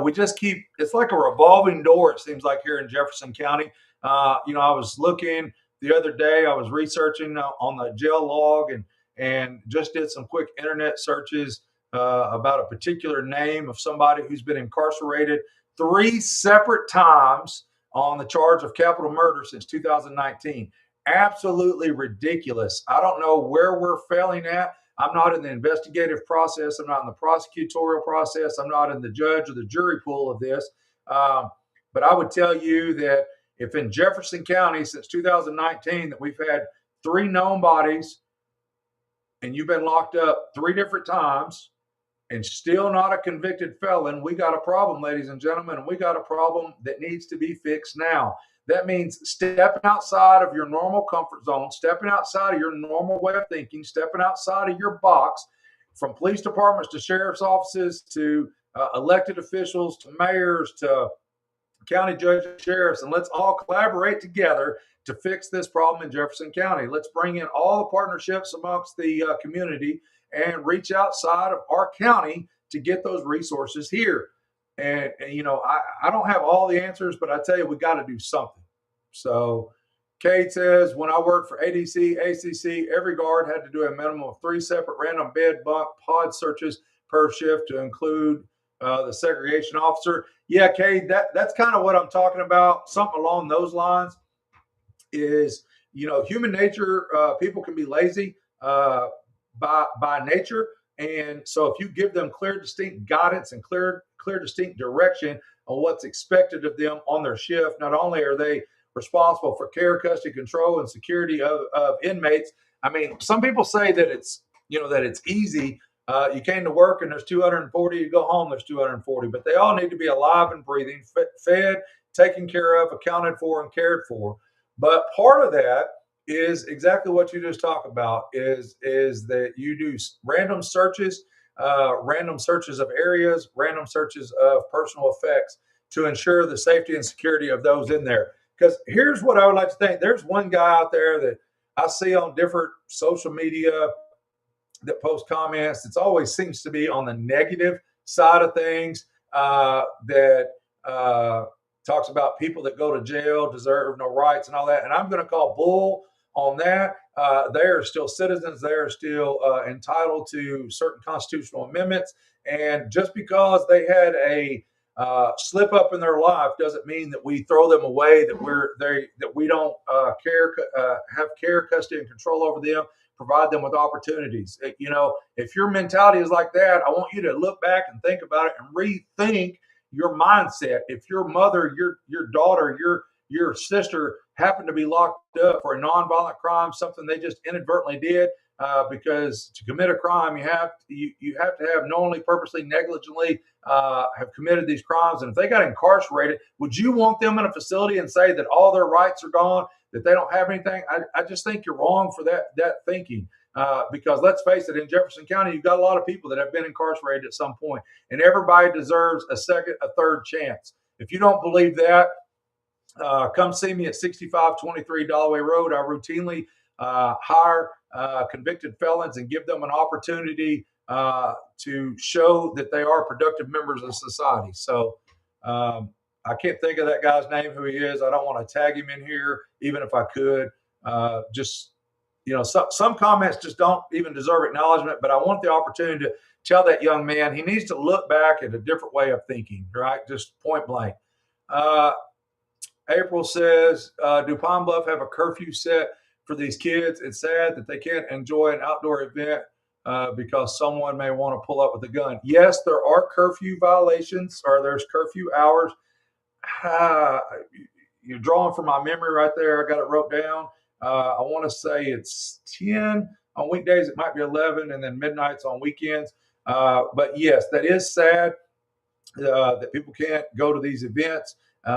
we just keep, it's like a revolving door, it seems like, here in Jefferson County. I was looking the other day, I was researching on the jail log and just did some quick internet searches about a particular name of somebody who's been incarcerated 3 separate times on the charge of capital murder since 2019. Absolutely ridiculous. I don't know where we're failing at. I'm not in the investigative process. I'm not in the prosecutorial process. I'm not in the judge or the jury pool of this. But I would tell you that if in Jefferson County since 2019 that we've had 3 known bodies and you've been locked up 3 different times and still not a convicted felon, we got a problem, ladies and gentlemen, and we got a problem that needs to be fixed now. That means stepping outside of your normal comfort zone, stepping outside of your normal way of thinking, stepping outside of your box, from police departments to sheriff's offices to elected officials to mayors to county judges, sheriffs, and let's all collaborate together to fix this problem in Jefferson County. Let's bring in all the partnerships amongst the community and reach outside of our county to get those resources here. And I don't have all the answers, but I tell you, we got to do something. So Kate says, when I worked for ADC, ACC, every guard had to do a minimum of 3 separate random bed bunk pod searches per shift to include the segregation officer. Yeah, Kate, that's kind of what I'm talking about. Something along those lines is, human nature. People can be lazy by nature. And so if you give them clear, distinct guidance and clear, distinct direction on what's expected of them on their shift, not only are they responsible for care, custody, control, and security of inmates. I mean, some people say that it's easy. You came to work and there's 240, you go home, there's 240, but they all need to be alive and breathing, fed, taken care of, accounted for, and cared for. But part of that is exactly what you just talked about, is that you do random searches of areas, random searches of personal effects to ensure the safety and security of those in there. Because here's what I would like to think. There's one guy out there that I see on different social media that post comments. It always seems to be on the negative side of things, that talks about people that go to jail deserve no rights and all that. And I'm going to call bull on that. They are still citizens. They are still entitled to certain constitutional amendments. And just because they had a slip up in their life doesn't mean that we throw them away, that we don't have care, custody, and control over them, provide them with opportunities. If your mentality is like that, I want you to look back and think about it and rethink your mindset. If your mother, your daughter, your sister happened to be locked up for a nonviolent crime, something they just inadvertently did, because to commit a crime, you have to have knowingly, purposely, negligently have committed these crimes. And if they got incarcerated, would you want them in a facility and say that all their rights are gone, that they don't have anything? I just think you're wrong for that thinking. Because let's face it, in Jefferson County, you've got a lot of people that have been incarcerated at some point, and everybody deserves a second, a third chance. If you don't believe that, come see me at 6523 Dalloway Road. I routinely hire convicted felons and give them an opportunity to show that they are productive members of society. So I can't think of that guy's name, who he is. I don't want to tag him in here, even if I could. Some comments just don't even deserve acknowledgement, but I want the opportunity to tell that young man he needs to look back at a different way of thinking, right? Just point blank. April says, do Pine Bluff have a curfew set for these kids? It's sad that they can't enjoy an outdoor event because someone may want to pull up with a gun. Yes, there are curfew violations, or there's curfew hours. You're drawing from my memory right there. I got it wrote down. I want to say it's 10 on weekdays. It might be 11, and then midnights on weekends. But yes, that is sad that people can't go to these events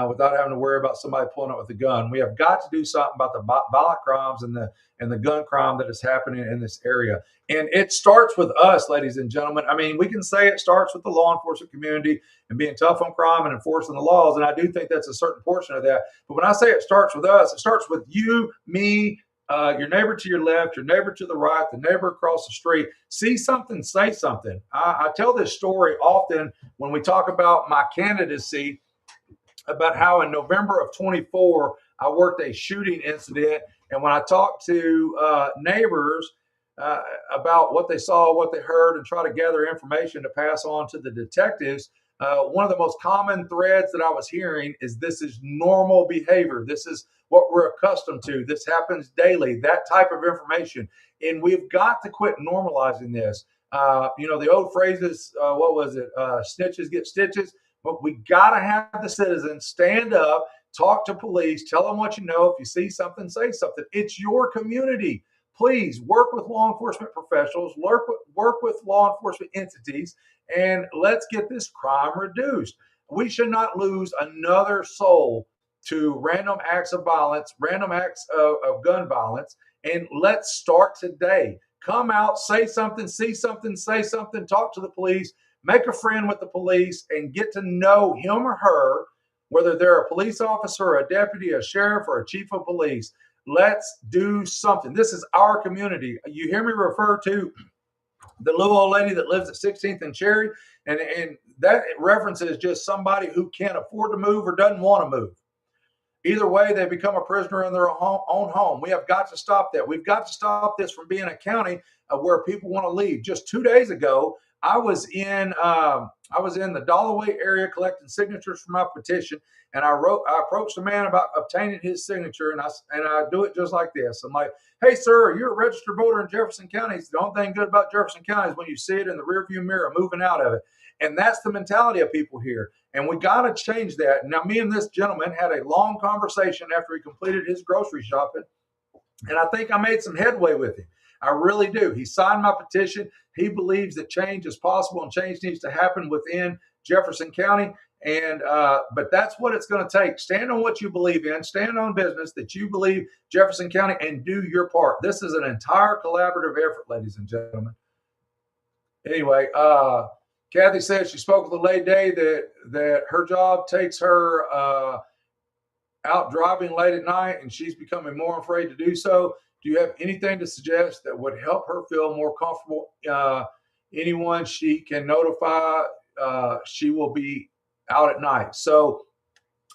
without having to worry about somebody pulling up with a gun. We have got to do something about the violent crimes and the gun crime that is happening in this area. And it starts with us, ladies and gentlemen. I mean, we can say it starts with the law enforcement community and being tough on crime and enforcing the laws. And I do think that's a certain portion of that. But when I say it starts with us, it starts with you, me, your neighbor to your left, your neighbor to the right, the neighbor across the street. See something, say something. I tell this story often when we talk about my candidacy, about how in November of 24, I worked a shooting incident. And when I talked to neighbors about what they saw, what they heard, and try to gather information to pass on to the detectives, one of the most common threads that I was hearing is, this is normal behavior. This is what we're accustomed to. This happens daily, that type of information. And we've got to quit normalizing this. The old phrases, what was it? Snitches get stitches. But we got to have the citizens stand up, talk to police, tell them what you know. If you see something, say something. It's your community. Please work with law enforcement professionals, work with law enforcement entities, and let's get this crime reduced. We should not lose another soul to random acts of violence, random acts of gun violence. And let's start today. Come out, say something, see something, say something, talk to the police. Make a friend with the police and get to know him or her, whether they're a police officer, a deputy, a sheriff, or a chief of police. Let's do something. This is our community. You hear me refer to the little old lady that lives at 16th and Cherry, and that references just somebody who can't afford to move or doesn't want to move. Either way, they become a prisoner in their own home. We have got to stop that. We've got to stop this from being a county where people want to leave. Just 2 days ago, I was in the Dalloway area collecting signatures for my petition, and I approached a man about obtaining his signature, and I do it just like this. I'm like, "Hey, sir, you're a registered voter in Jefferson County. The only thing good about Jefferson County is when you see it in the rearview mirror moving out of it." And that's the mentality of people here. And we got to change that. Now, me and this gentleman had a long conversation after he completed his grocery shopping, and I think I made some headway with him. I really do. He signed my petition. He believes that change is possible and change needs to happen within Jefferson County. And but that's what it's going to take. Stand on what you believe in. Stand on business that you believe Jefferson County, and do your part. This is an entire collaborative effort, ladies and gentlemen. Anyway, Kathy said she spoke with a lady today that her job takes her out driving late at night, and she's becoming more afraid to do so. Do you have anything to suggest that would help her feel more comfortable? Anyone she can notify, she will be out at night. So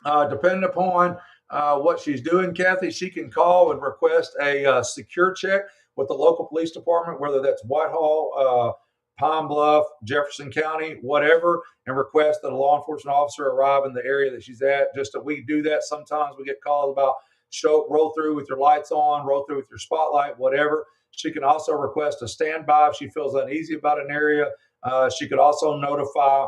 depending upon what she's doing, Kathy, she can call and request a secure check with the local police department, whether that's Whitehall, Pine Bluff, Jefferson County, whatever, and request that a law enforcement officer arrive in the area that she's at. Just that we do that. Sometimes we get calls about roll through with your lights on, roll through with your spotlight, whatever. She can also request a standby if she feels uneasy about an area. She could also notify,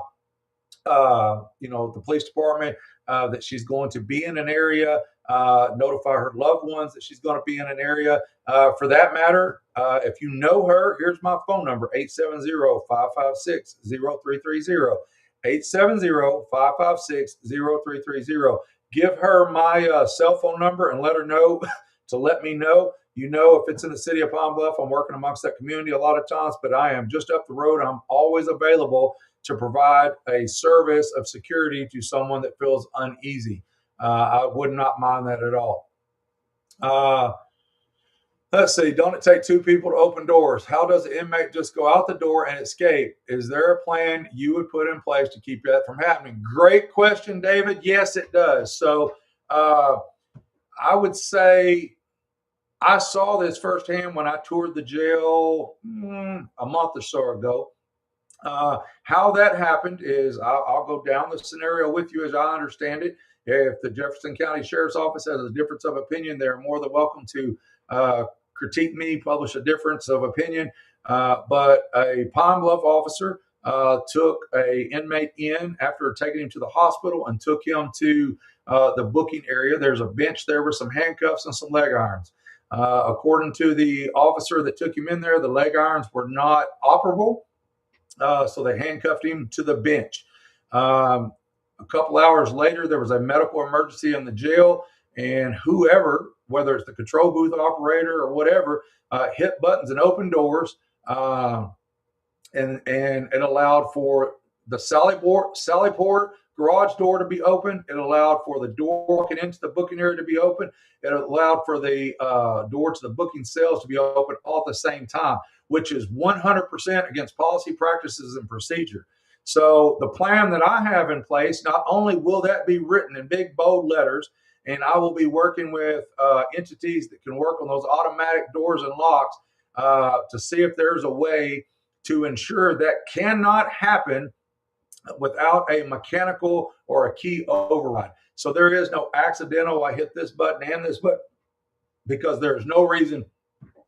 the police department that she's going to be in an area. Notify her loved ones that she's going to be in an area. For that matter, if you know her, here's my phone number, 870-556-0330. 870-556-0330. Give her my cell phone number and let her know to let me know. If it's in the city of Pine Bluff, I'm working amongst that community a lot of times, but I am just up the road. I'm always available to provide a service of security to someone that feels uneasy. I would not mind that at all. Let's see. Don't it take two people to open doors? How does an inmate just go out the door and escape? Is there a plan you would put in place to keep that from happening? Great question, David. Yes, it does. So I would say I saw this firsthand when I toured the jail a month or so ago. How that happened is I'll go down the scenario with you as I understand it. If the Jefferson County Sheriff's Office has a difference of opinion, they're more than welcome to critique me, publish a difference of opinion. But a Pine Bluff officer took a inmate in after taking him to the hospital and took him to the booking area. There's a bench there with some handcuffs and some leg irons. According to the officer that took him in there, the leg irons were not operable. So they handcuffed him to the bench. A couple hours later, there was a medical emergency in the jail, and whoever, whether it's the control booth operator or whatever, hit buttons and opened doors, and it allowed for the Sallyport garage door to be open. It allowed for the door walking into the booking area to be open. It allowed for the door to the booking cells to be open all at the same time, which is 100% against policy, practices, and procedure. So the plan that I have in place, not only will that be written in big, bold letters, and I will be working with entities that can work on those automatic doors and locks to see if there's a way to ensure that cannot happen without a mechanical or a key override. So there is no accidental, I hit this button and this button, because there's no reason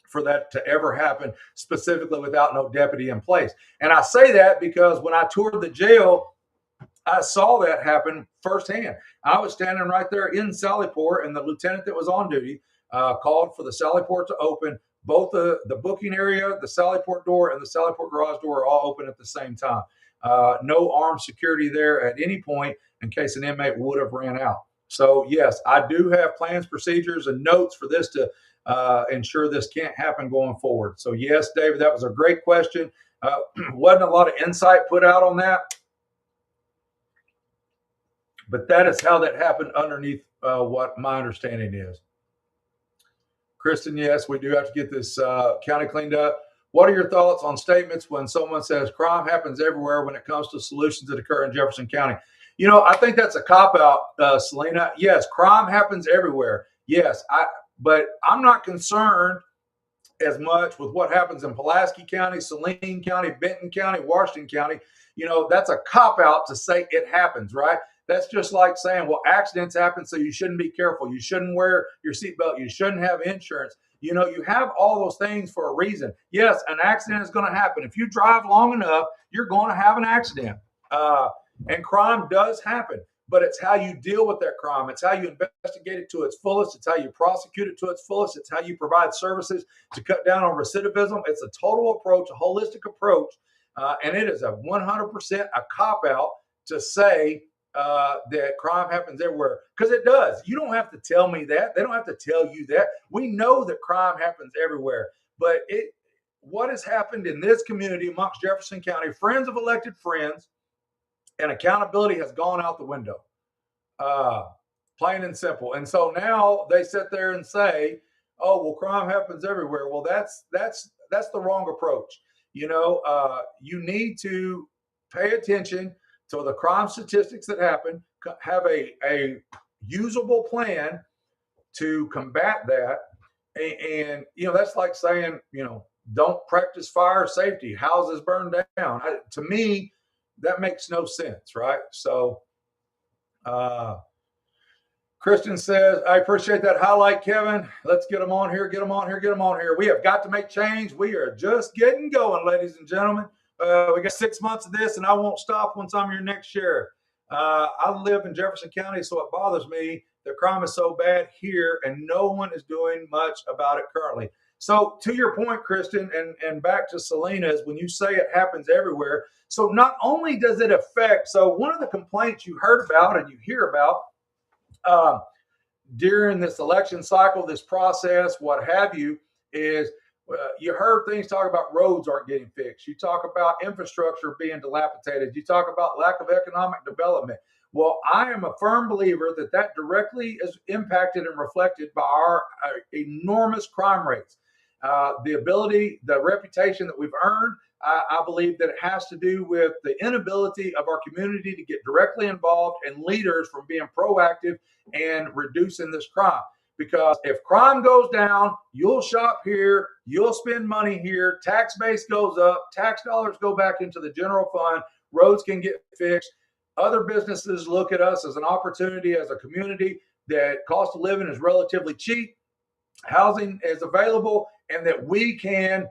for that to ever happen, specifically without no deputy in place. And I say that because when I toured the jail, I saw that happen firsthand. I was standing right there in Sallyport, and the lieutenant that was on duty called for the Sallyport to open. Both the booking area, the Sallyport door, and the Sallyport garage door are all open at the same time. No armed security there at any point in case an inmate would have ran out. So yes, I do have plans, procedures, and notes for this to ensure this can't happen going forward. So yes, David, that was a great question. Wasn't a lot of insight put out on that, but that is how that happened underneath what my understanding is. Kristen, yes, we do have to get this county cleaned up. What are your thoughts on statements when someone says crime happens everywhere when it comes to solutions that occur in Jefferson County? I think that's a cop out, Selena. Yes, crime happens everywhere. Yes, but I'm not concerned as much with what happens in Pulaski County, Saline County, Benton County, Washington County. That's a cop out to say it happens, right? That's just like saying, well, accidents happen, so you shouldn't be careful. You shouldn't wear your seatbelt. You shouldn't have insurance. You have all those things for a reason. Yes, an accident is going to happen. If you drive long enough, you're going to have an accident. And crime does happen, but it's how you deal with that crime. It's how you investigate it to its fullest. It's how you prosecute it to its fullest. It's how you provide services to cut down on recidivism. It's a total approach, a holistic approach. And it is a 100% a cop out to say that crime happens everywhere, because it does. You don't have to tell me that. They don't have to tell you that. We know that crime happens everywhere. But what has happened in this community amongst Jefferson County, friends of elected friends, and accountability has gone out the window, plain and simple. And so now they sit there and say, "Oh, well, crime happens everywhere." Well, that's the wrong approach. You need to pay attention to the crime statistics that happen, have a usable plan to combat that. And that's like saying, don't practice fire safety, houses burn down. To me, that makes no sense, right? So Christian says, I appreciate that highlight, Kevin. Let's get them on here, get them on here, get them on here. We have got to make change. We are just getting going, ladies and gentlemen. We got 6 months of this, and I won't stop once I'm your next sheriff. I live in Jefferson County, so it bothers me that crime is so bad here, and no one is doing much about it currently. So to your point, Kristen, and back to Selena's, when you say it happens everywhere, so not only does it affect, so one of the complaints you heard about and you hear about during this election cycle, this process, what have you, is you heard things talk about roads aren't getting fixed. You talk about infrastructure being dilapidated. You talk about lack of economic development. Well, I am a firm believer that directly is impacted and reflected by our enormous crime rates. The ability, the reputation that we've earned, I believe that it has to do with the inability of our community to get directly involved and leaders from being proactive and reducing this crime. Because if crime goes down, you'll shop here, you'll spend money here, tax base goes up, tax dollars go back into the general fund, roads can get fixed. Other businesses look at us as an opportunity as a community that cost of living is relatively cheap, housing is available, and that we can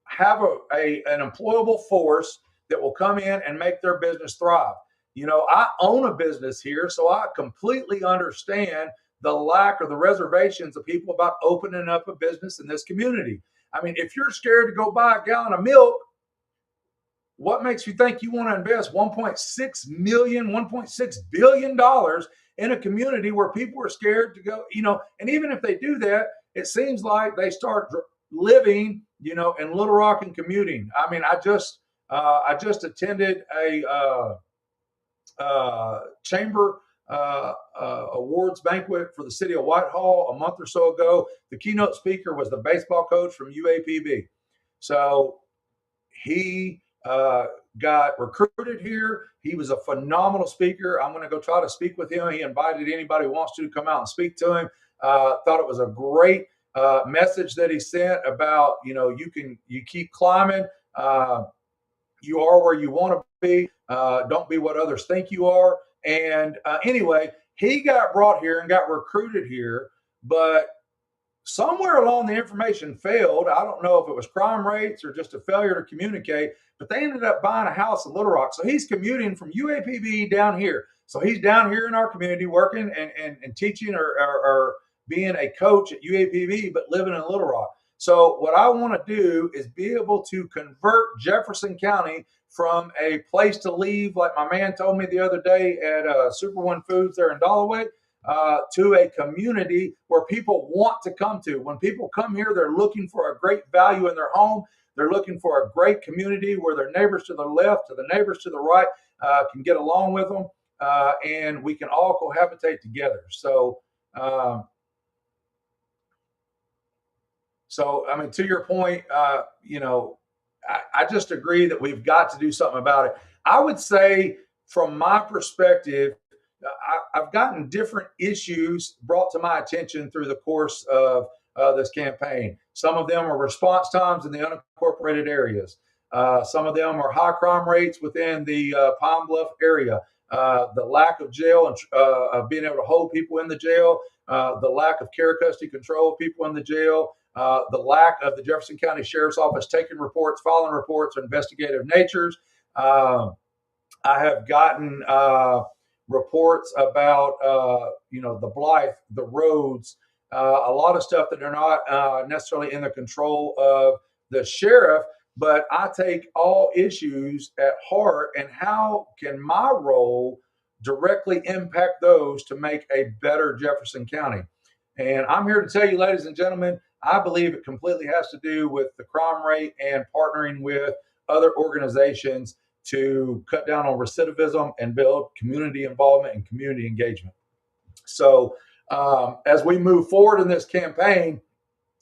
have an employable force that will come in and make their business thrive. I own a business here, so I completely understand the lack or the reservations of people about opening up a business in this community. I mean, if you're scared to go buy a gallon of milk, what makes you think you want to invest $1.6 billion in a community where people are scared to go, and even if they do that, it seems like they start living, in Little Rock and commuting. I mean, I just attended a chamber awards banquet for the city of Whitehall a month or so ago. The keynote speaker was the baseball coach from UAPB. So he got recruited here. He was a phenomenal speaker. I'm going to go try to speak with him. He invited anybody who wants to come out and speak to him. Thought it was a great message that he sent about, you keep climbing. You are where you want to be. Don't be what others think you are. And anyway, he got brought here and got recruited here, but somewhere along the information failed. I don't know if it was crime rates or just a failure to communicate, but they ended up buying a house in Little Rock. So he's commuting from UAPB down here. So he's down here in our community working and teaching or being a coach at UAPB, but living in Little Rock. So what I want to do is be able to convert Jefferson County from a place to leave, like my man told me the other day at Super One Foods there in Dollaway, to a community where people want to come to. When people come here, they're looking for a great value in their home. They're looking for a great community where their neighbors to the left, to the neighbors to the right can get along with them, and we can all cohabitate together. So I mean, to your point, I just agree that we've got to do something about it. I would say, from my perspective, I've gotten different issues brought to my attention through the course of this campaign. Some of them are response times in the unincorporated areas. Some of them are high crime rates within the Pine Bluff area. The lack of jail and of being able to hold people in the jail, the lack of care, custody, control of people in the jail, the lack of the Jefferson County Sheriff's Office taking reports, filing reports of investigative natures. I have gotten reports about, the Blythe, the roads, a lot of stuff that are not necessarily in the control of the sheriff. But I take all issues at heart, and how can my role directly impact those to make a better Jefferson County? And I'm here to tell you, ladies and gentlemen, I believe it completely has to do with the crime rate and partnering with other organizations to cut down on recidivism and build community involvement and community engagement. So, as we move forward in this campaign,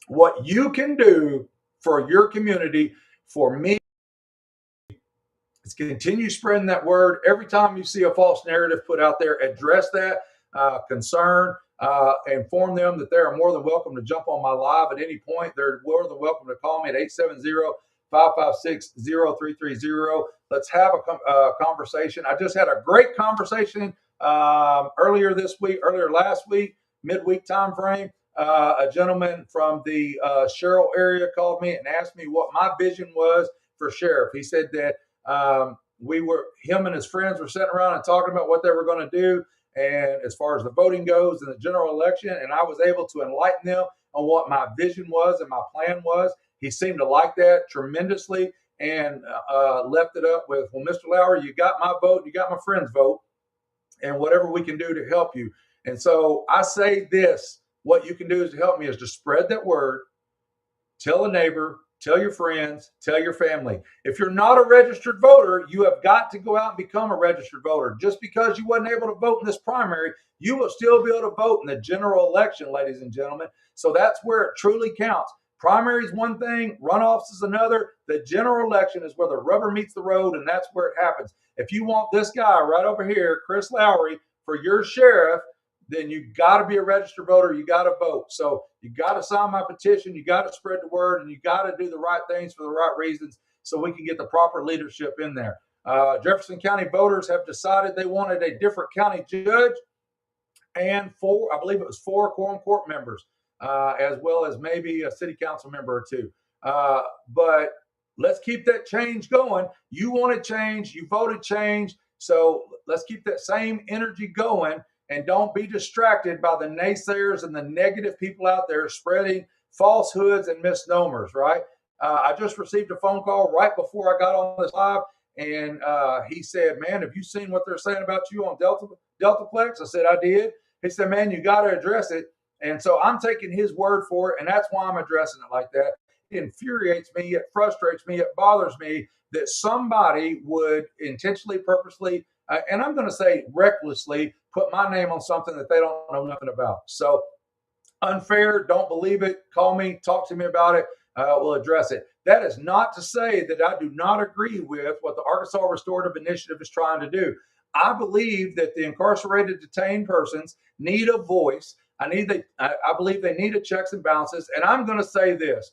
what you can do for your community, for me, is continue spreading that word. Every time you see a false narrative put out there, address that concern. Inform them that they are more than welcome to jump on my live at any point. They're more than welcome to call me at 870-556-0330. Let's have a conversation. I just had a great conversation earlier last week, midweek time frame. A gentleman from the Sherrill area called me and asked me what my vision was for sheriff. He said that him and his friends were sitting around and talking about what they were going to do, and as far as the voting goes in the general election, and I was able to enlighten them on what my vision was and my plan was. He seemed to like that tremendously, and left it up with, well, Mr. Lowery, you got my vote, you got my friend's vote, and whatever we can do to help you. And so I say this, what you can do is to help me is to spread that word, tell a neighbor, tell your friends, tell your family. If you're not a registered voter, you have got to go out and become a registered voter. Just because you wasn't able to vote in this primary, you will still be able to vote in the general election, ladies and gentlemen. So that's where it truly counts. Primary is one thing, runoffs is another. The general election is where the rubber meets the road, and that's where it happens. If you want this guy right over here, Chris Lowery, for your sheriff, then you got to be a registered voter. You got to vote. So you got to sign my petition. You got to spread the word, and you got to do the right things for the right reasons so we can get the proper leadership in there. Jefferson County voters have decided they wanted a different county judge and I believe it was 4 quorum court members, as well as maybe a city council member or 2. But let's keep that change going. You wanted change. You voted change. So let's keep that same energy going. And don't be distracted by the naysayers and the negative people out there spreading falsehoods and misnomers, right? I just received a phone call right before I got on this live, and he said, man, have you seen what they're saying about you on Deltaplex? I said, I did. He said, man, you got to address it. And so I'm taking his word for it, and that's why I'm addressing it like that. It infuriates me. It frustrates me. It bothers me that somebody would intentionally, purposely, and I'm going to say recklessly, put my name on something that they don't know nothing about. So unfair, don't believe it. Call me, talk to me about it. We'll address it. That is not to say that I do not agree with what the Arkansas Restorative Initiative is trying to do. I believe that the incarcerated detained persons need a voice. I believe they need a checks and balances. And I'm going to say this,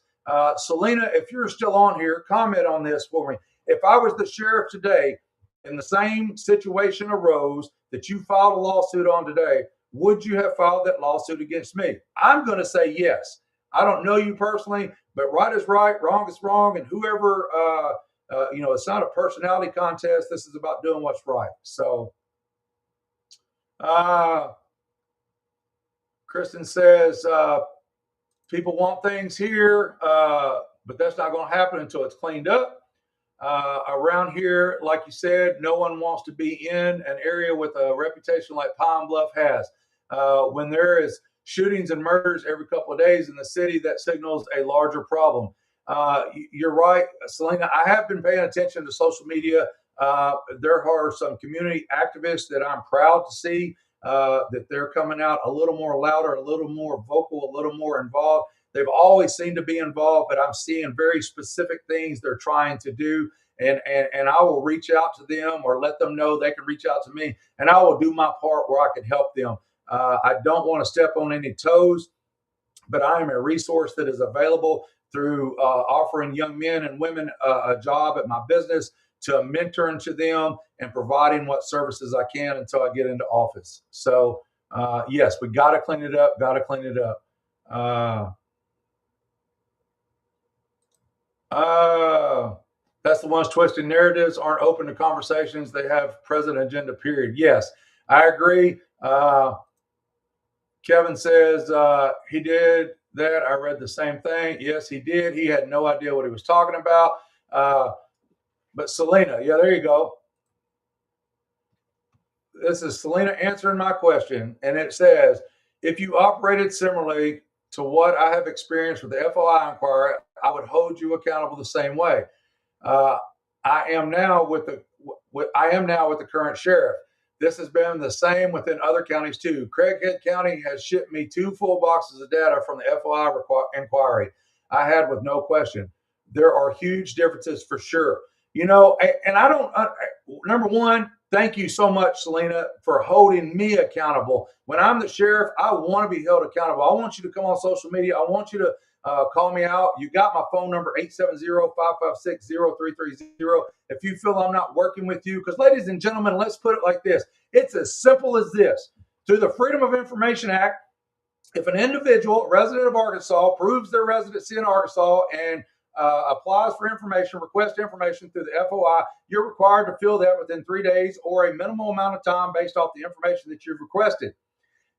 Selena, if you're still on here, comment on this for me. If I was the sheriff today and the same situation arose that you filed a lawsuit on today, would you have filed that lawsuit against me? I'm going to say yes. I don't know you personally, but right is right, wrong is wrong, and whoever, it's not a personality contest. This is about doing what's right. So, Kristen says, people want things here, but that's not going to happen until it's cleaned up. Around here, like you said, no one wants to be in an area with a reputation like Pine Bluff has. When there is shootings and murders every couple of days in the city, that signals a larger problem. You're right, Selena. I have been paying attention to social media. There are some community activists that I'm proud to see that they're coming out a little more louder, a little more vocal, a little more involved. They've always seemed to be involved, but I'm seeing very specific things they're trying to do. And I will reach out to them or let them know they can reach out to me, and I will do my part where I can help them. I don't want to step on any toes, but I am a resource that is available through offering young men and women a job at my business, to mentoring to them and providing what services I can until I get into office. So yes, we got to clean it up. Got to clean it up. That's the ones twisting narratives, aren't open to conversations. They have present agenda, period. Yes, I agree. Kevin says he did that. I read the same thing. Yes, he did. He had no idea what he was talking about. But Selena, yeah, there you go. This is Selena answering my question. And it says, if you operated similarly to what I have experienced with the FOI inquiry, I would hold you accountable the same way. I am now with the current sheriff. This has been the same within other counties too. Craighead County has shipped me 2 full boxes of data from the FOI inquiry I had with no question. There are huge differences for sure. You know, and I don't, number one, thank you so much, Selena, for holding me accountable. When I'm the sheriff, I want to be held accountable. I want you to come on social media. I want you to call me out. You got my phone number, 870-556-0330. If you feel I'm not working with you, because ladies and gentlemen, let's put it like this. It's as simple as this. Through the Freedom of Information Act, if an individual, resident of Arkansas, proves their residency in Arkansas and applies for information, requests information through the FOI, you're required to fill that within 3 days or a minimal amount of time based off the information that you've requested.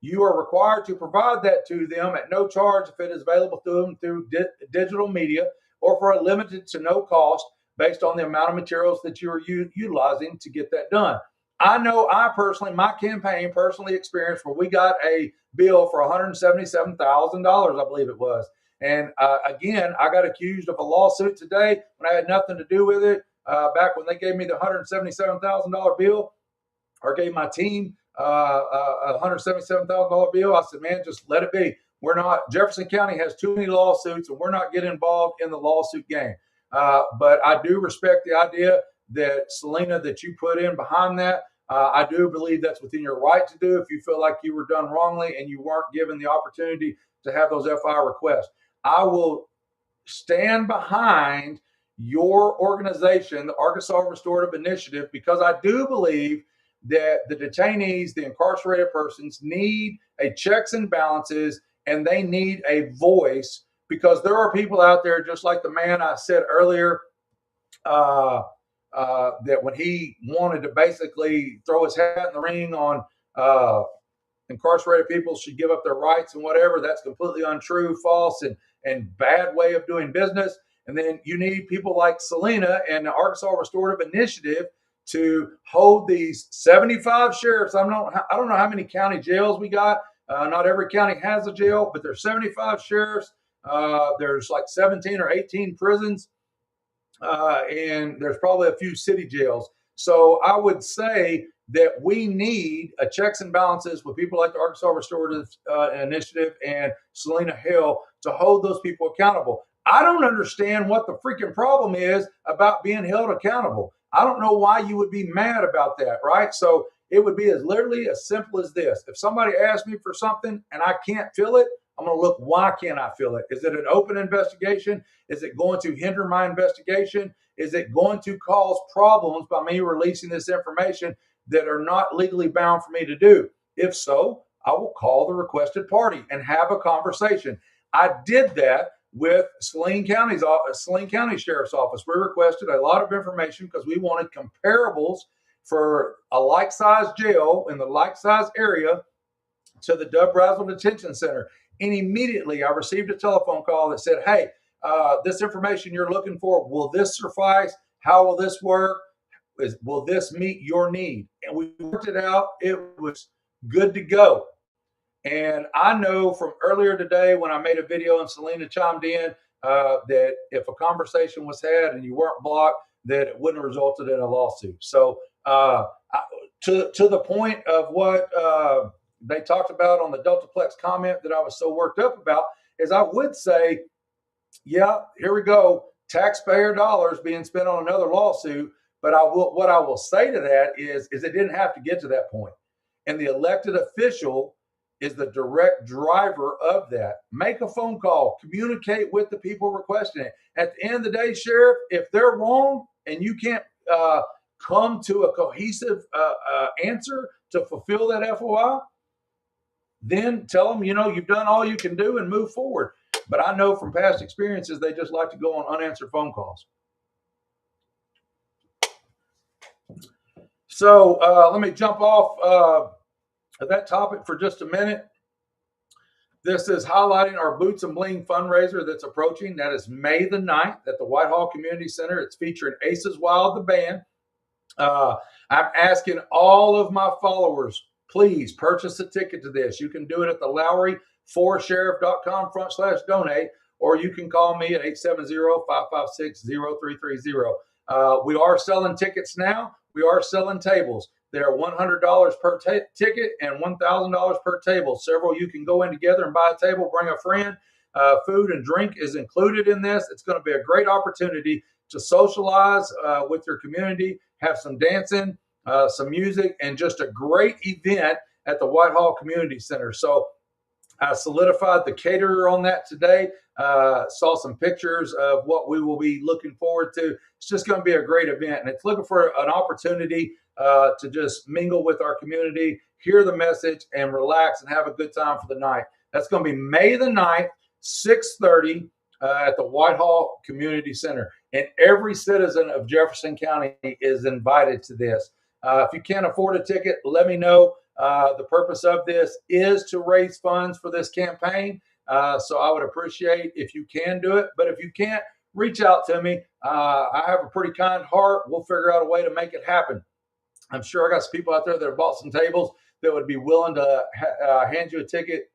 You are required to provide that to them at no charge if it is available to them through digital media or for a limited to no cost based on the amount of materials that you are utilizing to get that done. I know my campaign personally experienced where we got a bill for $177,000, I believe it was. And again, I got accused of a lawsuit today when I had nothing to do with it. Back when they gave me the $177,000 bill, or gave my team a $177,000 bill, I said, man, just let it be. Jefferson County has too many lawsuits, and we're not getting involved in the lawsuit game. But I do respect the idea that, Selena, that you put in behind that. I do believe that's within your right to do if you feel like you were done wrongly and you weren't given the opportunity to have those FI requests. I will stand behind your organization, the Arkansas Restorative Initiative, because I do believe that the detainees, the incarcerated persons, need a checks and balances, and they need a voice, because there are people out there, just like the man I said earlier, that when he wanted to basically throw his hat in the ring on incarcerated people should give up their rights and whatever, that's completely untrue, false, and bad way of doing business. And then you need people like Selena and the Arkansas Restorative Initiative to hold these 75 sheriffs. I don't know how many county jails we got. Not every county has a jail, but there's 75 sheriffs. There's like 17 or 18 prisons, and there's probably a few city jails. So I would say that we need a checks and balances with people like the Arkansas Restorative Initiative and Selena Hill to hold those people accountable. I don't understand what the freaking problem is about being held accountable. I don't know why you would be mad about that, right? So it would be literally as simple as this. If somebody asks me for something and I can't feel it, I'm going to look, why can't I feel it? Is it an open investigation? Is it going to hinder my investigation? Is it going to cause problems by me releasing this information that are not legally bound for me to do? If so, I will call the requested party and have a conversation. I did that with Saline County Sheriff's Office. We requested a lot of information because we wanted comparables for a like-sized jail in the like-sized area to the Dub Brazel Detention Center. And immediately I received a telephone call that said, hey, this information you're looking for, will this suffice? How will this work? Will this meet your need? And we worked it out. It was good to go. And I know from earlier today when I made a video and Selena chimed in that if a conversation was had and you weren't blocked, that it wouldn't have resulted in a lawsuit. So to the point of what they talked about on the Deltaplex comment that I was so worked up about, is I would say, yeah, here we go, taxpayer dollars being spent on another lawsuit. But what I will say to that is it didn't have to get to that point. And the elected official is the direct driver of that. Make a phone call, communicate with the people requesting it. At the end of the day, Sheriff, if they're wrong and you can't come to a cohesive answer to fulfill that FOI, then tell them, you've done all you can do and move forward. But I know from past experiences, they just like to go on unanswered phone calls. So let me jump off that topic for just a minute. This is highlighting our Boots and Bling fundraiser that's approaching. That is May the 9th at the Whitehall Community Center. It's featuring Aces Wild, the band. I'm asking all of my followers, please purchase a ticket to this. You can do it at the Lowery, forsheriff.com/donate, or you can call me at 870-556-0330. We are selling tickets now. We are selling tables. They're $100 per ticket and $1,000 per table. Several you can go in together and buy a table, bring a friend. Food and drink is included in this. It's going to be a great opportunity to socialize with your community, have some dancing, some music, and just a great event at the Whitehall Community Center. So I solidified the caterer on that today. Saw some pictures of what we will be looking forward to. It's just going to be a great event, and it's looking for an opportunity to just mingle with our community, hear the message, and relax and have a good time for the night. That's going to be May the 9th, 6:30 at the Whitehall Community Center. And every citizen of Jefferson County is invited to this. If you can't afford a ticket, let me know. The purpose of this is to raise funds for this campaign. So I would appreciate if you can do it. But if you can't, reach out to me. I have a pretty kind heart. We'll figure out a way to make it happen. I'm sure I got some people out there that have bought some tables that would be willing to hand you a ticket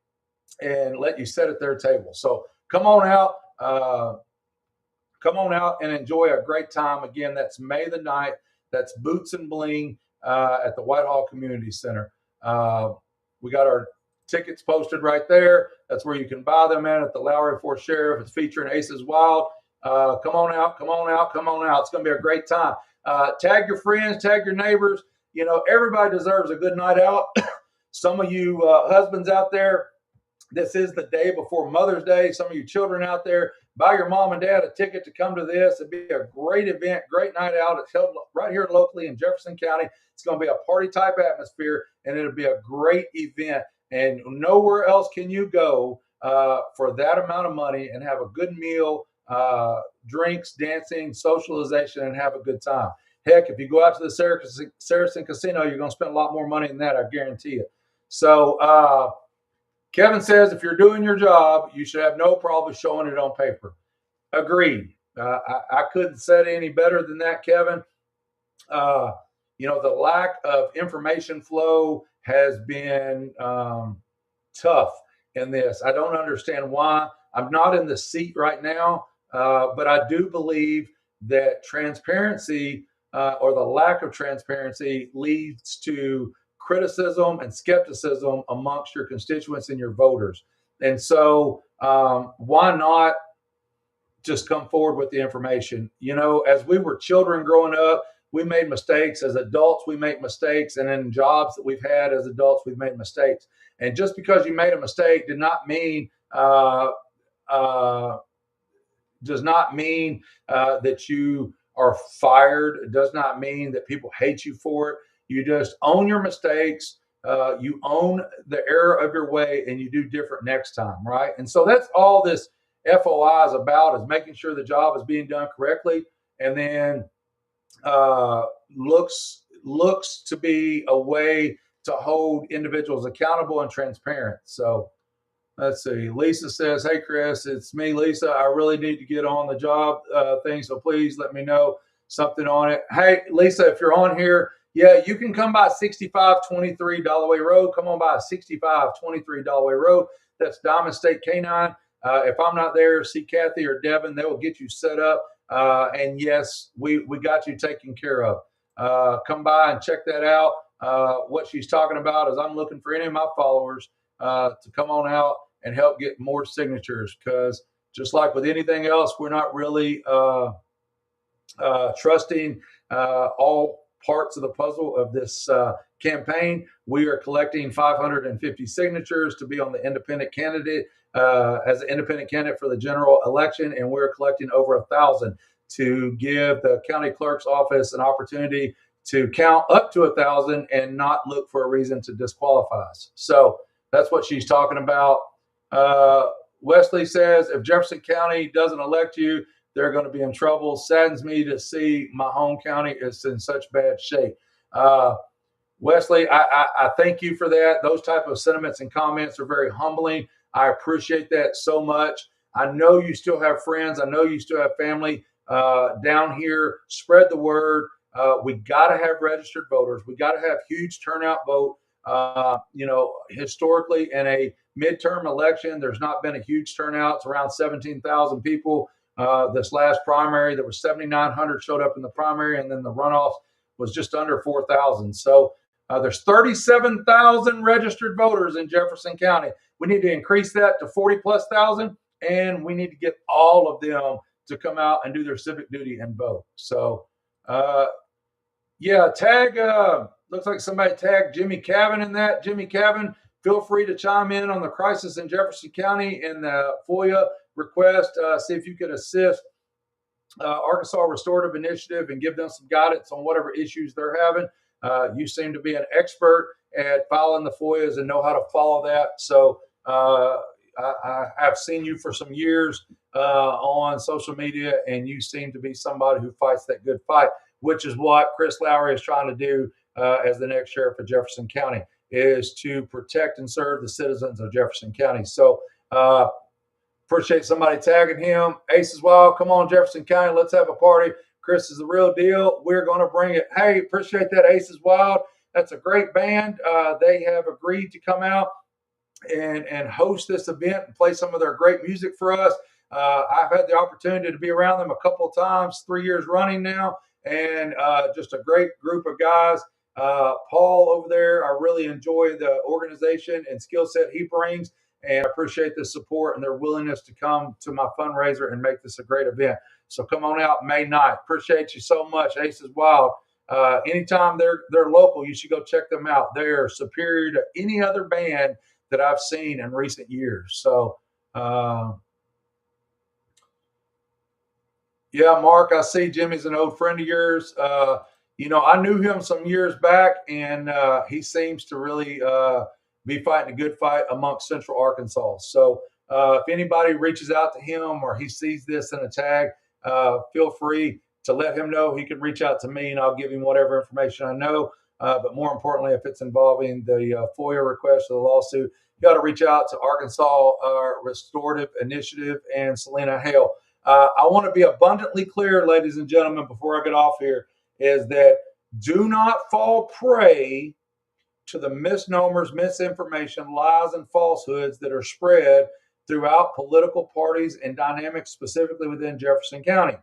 and let you sit at their table. So come on out. Come on out and enjoy a great time. Again, that's May the 9th. That's Boots and Bling at the Whitehall Community Center. We got our tickets posted right there. That's where you can buy them at the Lowery for Sheriff. It's featuring Aces Wild. Come on out, come on out, come on out. It's going to be a great time. Tag your friends, tag your neighbors. Everybody deserves a good night out. Some of you husbands out there, this is the day before Mother's Day. Some of you children out there, buy your mom and dad a ticket to come to this. It'd be a great event, great night out. It's held right here locally in Jefferson County. It's going to be a party type atmosphere, and it'll be a great event. And nowhere else can you go for that amount of money and have a good meal, drinks, dancing, socialization, and have a good time. Heck, if you go out to the Saracen Casino, you're going to spend a lot more money than that, I guarantee you. So Kevin says if you're doing your job, you should have no problem showing it on paper. Agreed. I couldn't say it any better than that, Kevin. The lack of information flow has been tough in this. I don't understand why. I'm not in the seat right now, but I do believe that transparency or the lack of transparency leads to criticism and skepticism amongst your constituents and your voters. And so why not just come forward with the information? As we were children growing up, we made mistakes. As adults, we make mistakes. And in jobs that we've had as adults, we've made mistakes. And just because you made a mistake did not mean that you are fired. It does not mean that people hate you for it. You just own your mistakes. You own the error of your way, and you do different next time, right? And so that's all this FOI is about, is making sure the job is being done correctly, and then looks to be a way to hold individuals accountable and transparent. So let's see. Lisa says, "Hey, Chris, it's me, Lisa. I really need to get on the job thing, so please let me know something on it." Hey, Lisa, if you're on here, yeah, you can come by 6523 Dalloway Road. Come on by 6523 Dalloway Road. That's Diamond State Canine. If I'm not there, see Kathy or Devin. They will get you set up. And yes, we got you taken care of. Come by and check that out. What she's talking about is I'm looking for any of my followers to come on out and help get more signatures, because just like with anything else, we're not really trusting all parts of the puzzle of this campaign. We are collecting 550 signatures to be on the independent candidate as an independent candidate for the general election, and we're collecting over 1,000 to give the county clerk's office an opportunity to count up to 1,000 and not look for a reason to disqualify us. So that's what she's talking about. Wesley says, if Jefferson County doesn't elect you, they're going to be in trouble. Saddens me to see my home county is in such bad shape. Wesley, I thank you for that. Those type of sentiments and comments are very humbling. I appreciate that so much. I know you still have friends. I know you still have family down here. Spread the word. We got to have registered voters. We got to have huge turnout vote. Historically in a midterm election, there's not been a huge turnout. It's around 17,000 people. This last primary, there was 7,900 showed up in the primary, and then the runoff was just under 4,000. So there's 37,000 registered voters in Jefferson County. We need to increase that to 40 plus thousand, and we need to get all of them to come out and do their civic duty and vote. So, tag, looks like somebody tagged Jimmy Cavan in that. Jimmy Cavan, feel free to chime in on the crisis in Jefferson County and the FOIA request. See if you could assist Arkansas Restorative Initiative and give them some guidance on whatever issues they're having. You seem to be an expert at filing the FOIAs and know how to follow that. So I've seen you for some years on social media, and you seem to be somebody who fights that good fight, which is what Chris Lowery is trying to do as the next sheriff of Jefferson County, is to protect and serve the citizens of Jefferson County. So appreciate somebody tagging him. Aces Wild, come on, Jefferson County, let's have a party. Chris is the real deal. We're going to bring it. Hey, appreciate that, Aces Wild. That's a great band. They have agreed to come out and host this event and play some of their great music for us. I've had the opportunity to be around them a couple of times, 3 years running now, and just a great group of guys. Paul over there, I really enjoy the organization and skill set he brings, and I appreciate the support and their willingness to come to my fundraiser and make this a great event. So come on out May 9th. Appreciate you so much, Aces Wild. Anytime they're local, you should go check them out. They're superior to any other band that I've seen in recent years. So, Mark, I see Jimmy's an old friend of yours. I knew him some years back, and he seems to really be fighting a good fight amongst Central Arkansas. So if anybody reaches out to him or he sees this in a tag, feel free to let him know. He can reach out to me, and I'll give him whatever information I know. But more importantly, if it's involving the FOIA request or the lawsuit, you got to reach out to Arkansas Restorative Initiative and Selena Hale. I want to be abundantly clear, ladies and gentlemen, before I get off here, is that do not fall prey to the misnomers, misinformation, lies, and falsehoods that are spread throughout political parties and dynamics specifically within Jefferson County.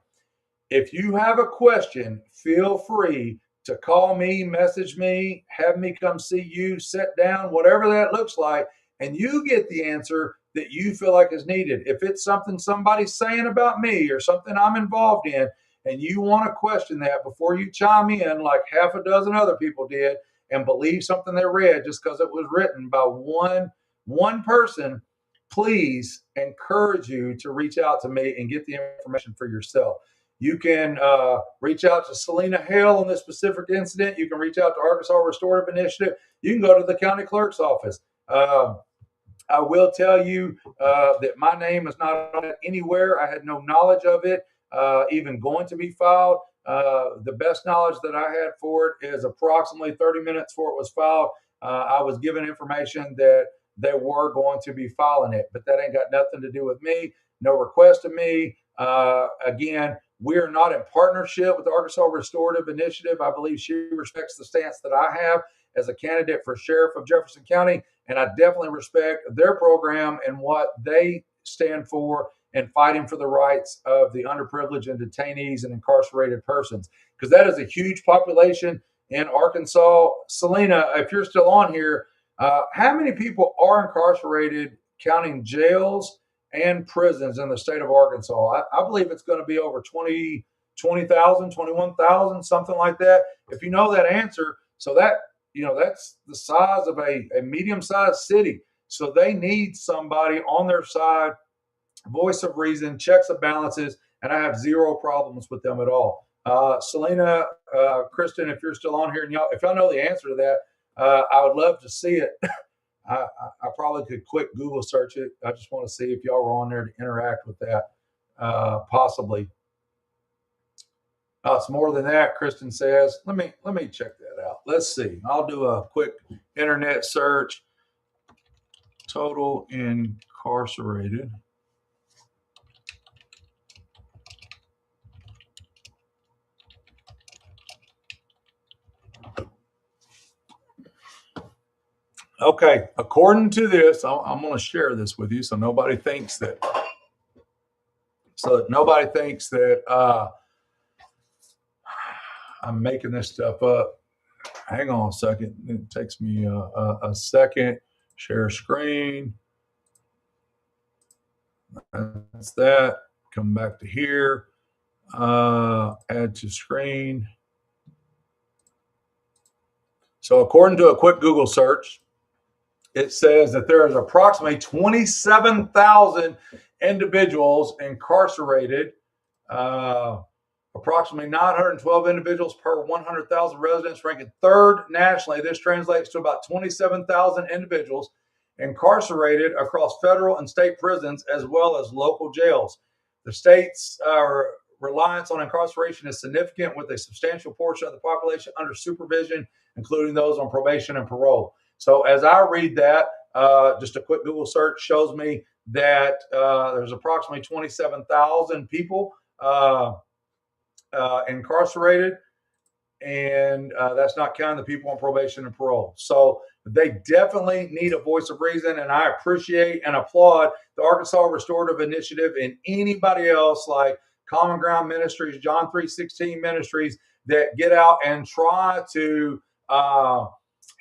If you have a question, feel free to call me, message me, have me come see you, sit down, whatever that looks like, and you get the answer that you feel like is needed. If it's something somebody's saying about me or something I'm involved in, and you want to question that before you chime in like half a dozen other people did and believe something they read just because it was written by one person, please encourage you to reach out to me and get the information for yourself. You can reach out to Selena Hale on this specific incident. You can reach out to Arkansas Restorative Initiative. You can go to the county clerk's office. I will tell you that my name is not on it anywhere. I had no knowledge of it even going to be filed. The best knowledge that I had for it is approximately 30 minutes before it was filed. I was given information that they were going to be filing it, but that ain't got nothing to do with me. No request of me. Again, we're not in partnership with the Arkansas Restorative Initiative. I believe she respects the stance that I have as a candidate for sheriff of Jefferson County, and I definitely respect their program and what they stand for and fighting for the rights of the underprivileged and detainees and incarcerated persons, because that is a huge population in Arkansas. Selena, if you're still on here, how many people are incarcerated counting jails and prisons in the state of Arkansas. I believe it's going to be over 20,000, 21,000, something like that. If you know that answer, so that, that's the size of a medium-sized city. So they need somebody on their side, voice of reason, checks and balances, and I have zero problems with them at all. Selena, Kristen, if you're still on here, and if y'all know the answer to that, I would love to see it. I probably could quick Google search it. I just want to see if y'all were on there to interact with that, possibly. It's more than that, Kristen says. Let me check that out. Let's see. I'll do a quick internet search. Total incarcerated. Okay, according to this, I'm going to share this with you so nobody thinks that I'm making this stuff up. Hang on a second. It takes me a second. Share screen. That's that. Come back to here. Add to screen. So according to a quick Google search, it says that there is approximately 27,000 individuals incarcerated, approximately 912 individuals per 100,000 residents, ranking third nationally. This translates to about 27,000 individuals incarcerated across federal and state prisons, as well as local jails. The state's reliance on incarceration is significant, with a substantial portion of the population under supervision, including those on probation and parole. So as I read that, just a quick Google search shows me that there's approximately 27,000 people incarcerated, and that's not counting the people on probation and parole. So they definitely need a voice of reason, and I appreciate and applaud the Arkansas Restorative Initiative and anybody else like Common Ground Ministries, John 3:16 Ministries, that get out and try to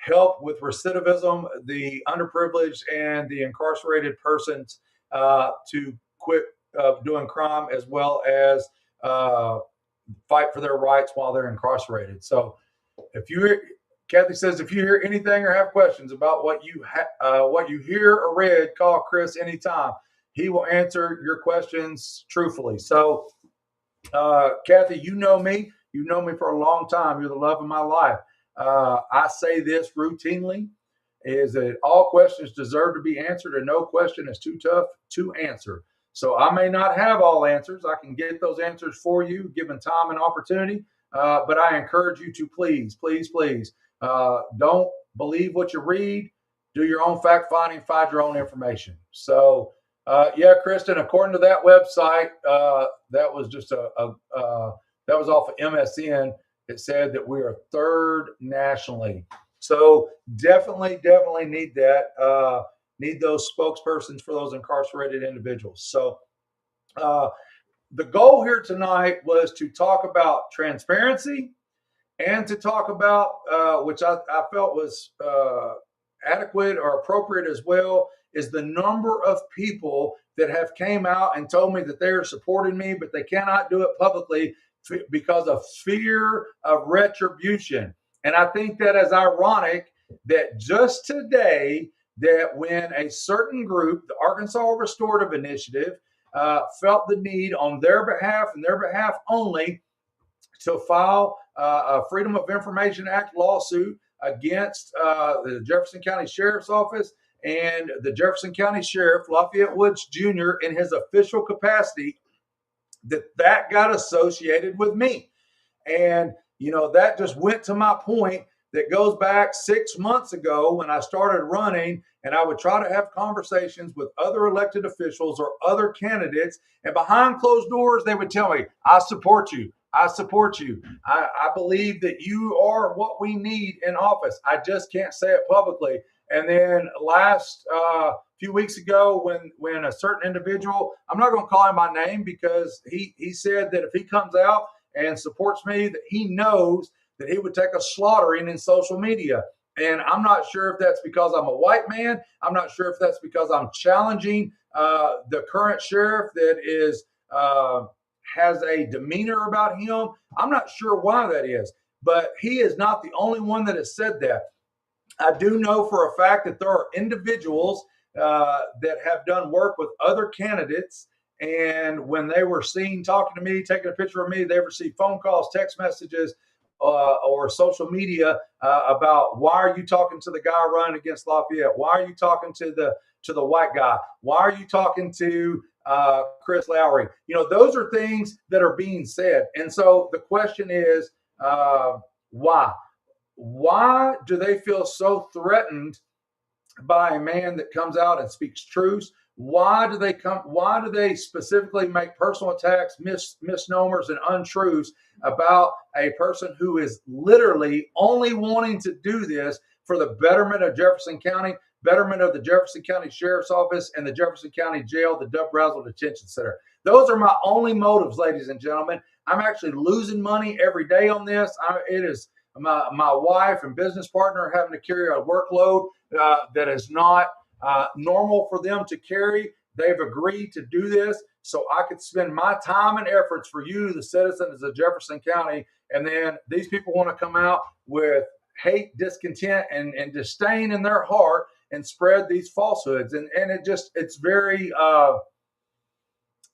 help with recidivism, the underprivileged and the incarcerated persons to quit doing crime, as well as fight for their rights while they're incarcerated. So Kathy says, if you hear anything or have questions about what you hear or read, call Chris anytime. He will answer your questions truthfully. So Kathy, you know me for a long time. You're the love of my life. I say this routinely, is that all questions deserve to be answered, and no question is too tough to answer. So I may not have all answers. I can get those answers for you, given time and opportunity. But I encourage you to please don't believe what you read. Do your own fact finding, find your own information. So yeah, Kristen, according to that website, that was just that was off of MSN. It said that we are third nationally. So definitely need that. Need those spokespersons for those incarcerated individuals. So the goal here tonight was to talk about transparency and to talk about, which I felt was adequate or appropriate as well, is the number of people that have came out and told me that they are supporting me, but they cannot do it publicly because of fear of retribution. And I think that is ironic that just today, that when a certain group, the Arkansas Restorative Initiative, felt the need on their behalf and their behalf only to file a Freedom of Information Act lawsuit against the Jefferson County Sheriff's Office and the Jefferson County Sheriff, Lafayette Woods Jr., in his official capacity, that got associated with me. And, that just went to my point that goes back 6 months ago when I started running, and I would try to have conversations with other elected officials or other candidates, and behind closed doors, they would tell me, I support you. I support you. I believe that you are what we need in office. I just can't say it publicly. And then last few weeks ago, when a certain individual, I'm not going to call him by name, because he said that if he comes out and supports me, that he knows that he would take a slaughtering in social media. And I'm not sure if that's because I'm a white man. I'm not sure if that's because I'm challenging the current sheriff that is has a demeanor about him. I'm not sure why that is, but he is not the only one that has said that. I do know for a fact that there are individuals that have done work with other candidates. And when they were seen talking to me, taking a picture of me, they received phone calls, text messages, or social media about, why are you talking to the guy running against Lafayette? Why are you talking to the white guy? Why are you talking to Chris Lowery? Those are things that are being said. And so the question is, why? Why do they feel so threatened by a man that comes out and speaks truth? Why do they specifically make personal attacks, misnomers, and untruths about a person who is literally only wanting to do this for the betterment of Jefferson County, betterment of the Jefferson County Sheriff's Office and the Jefferson County Jail, the Dub Brazel Detention Center? Those are my only motives, ladies and gentlemen. I'm actually losing money every day on this. It is my wife and business partner having to carry a workload that is not normal for them to carry. They've agreed to do this so I could spend my time and efforts for you, the citizens of Jefferson County. And then these people want to come out with hate, discontent, and disdain in their heart and spread these falsehoods. And it's very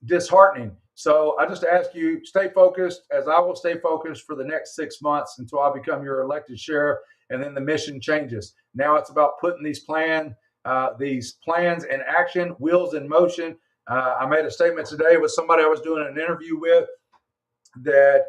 disheartening. So I just ask you, stay focused, as I will stay focused for the next 6 months until I become your elected sheriff, and then the mission changes. Now it's about putting these plans in action, wheels in motion. I made a statement today with somebody I was doing an interview with that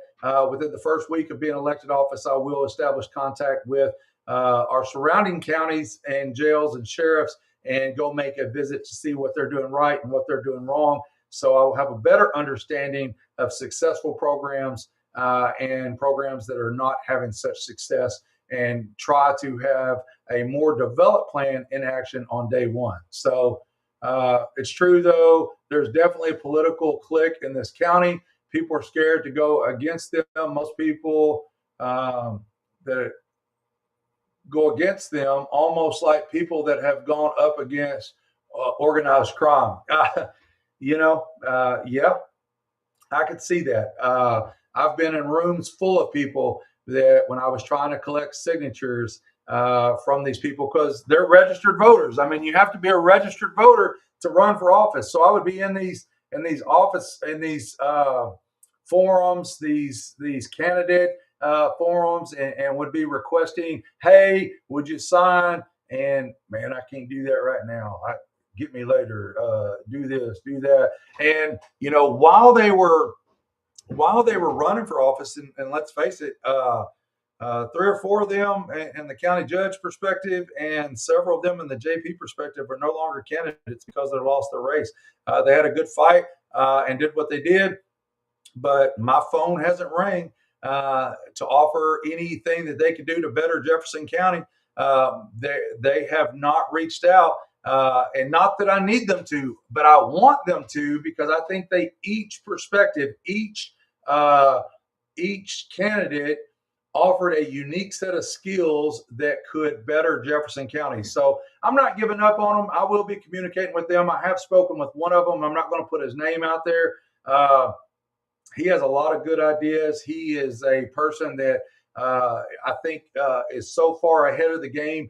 within the first week of being elected office, I will establish contact with our surrounding counties and jails and sheriffs and go make a visit to see what they're doing right and what they're doing wrong. So I'll have a better understanding of successful programs and programs that are not having such success, and try to have a more developed plan in action on day one. So it's true, though, there's definitely a political clique in this county. People are scared to go against them. Most people that go against them almost like people that have gone up against organized crime. Yeah, I could see that. I've been in rooms full of people that when I was trying to collect signatures from these people, because they're registered voters. I mean, you have to be a registered voter to run for office. So I would be in these forums, these candidate forums, and would be requesting, hey, would you sign? And man, I can't do that right now. Get me later. Do this, do that. And while they were running for office, and let's face it, 3 or 4 of them in the county judge perspective and several of them in the JP perspective are no longer candidates because they lost their race. They had a good fight and did what they did, but my phone hasn't rang to offer anything that they could do to better Jefferson County. They have not reached out. And not that I need them to, but I want them to, because I think each candidate offered a unique set of skills that could better Jefferson County. So I'm not giving up on them. I will be communicating with them. I have spoken with one of them. I'm not going to put his name out there. He has a lot of good ideas. He is a person that I think is so far ahead of the game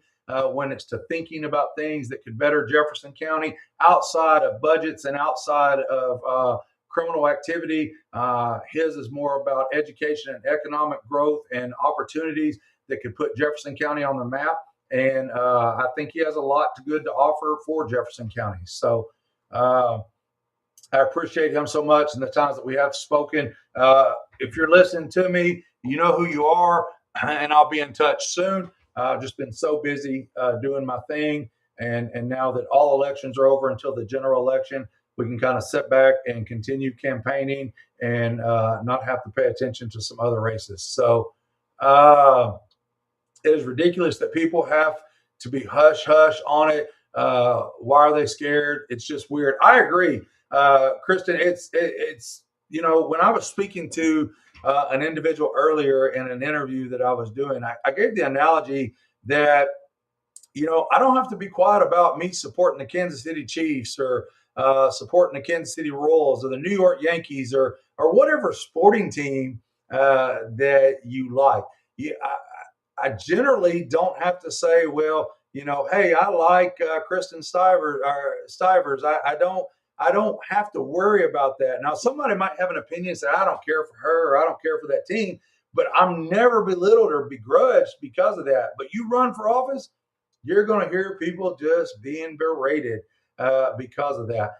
when it's to thinking about things that could better Jefferson County outside of budgets and outside of criminal activity. His is more about education and economic growth and opportunities that could put Jefferson County on the map. And I think he has a lot good to offer for Jefferson County. So I appreciate him so much and the times that we have spoken. If you're listening to me, you know who you are, and I'll be in touch soon. I've just been so busy doing my thing. And now that all elections are over until the general election, we can kind of sit back and continue campaigning and not have to pay attention to some other races. So it is ridiculous that people have to be hush on it. Why are they scared? It's just weird. I agree, Kristen. It's when I was speaking to an individual earlier in an interview that I was doing, I gave the analogy that, I don't have to be quiet about me supporting the Kansas City Chiefs or supporting the Kansas City Royals or the New York Yankees or whatever sporting team that you like. I generally don't have to say, well, hey, I like Kristen Stivers. I don't have to worry about that. Now, somebody might have an opinion and say, I don't care for her or I don't care for that team, but I'm never belittled or begrudged because of that. But you run for office, you're going to hear people just being berated because of that.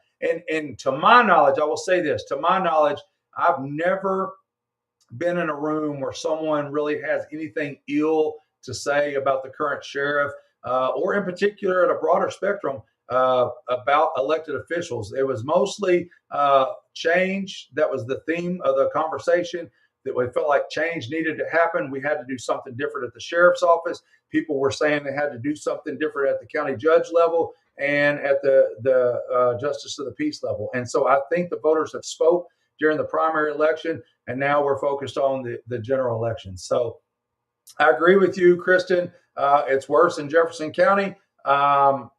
And to my knowledge, I will say this, to my knowledge, I've never been in a room where someone really has anything ill to say about the current sheriff, or in particular at a broader spectrum about elected officials. It was mostly change. That was the theme of the conversation, that we felt like change needed to happen. We had to do something different at the sheriff's office. People were saying they had to do something different at the county judge level and at the justice of the peace level. And so I think the voters have spoke during the primary election, and now we're focused on the general election. So I agree with you, Kristen. It's worse in Jefferson County. I've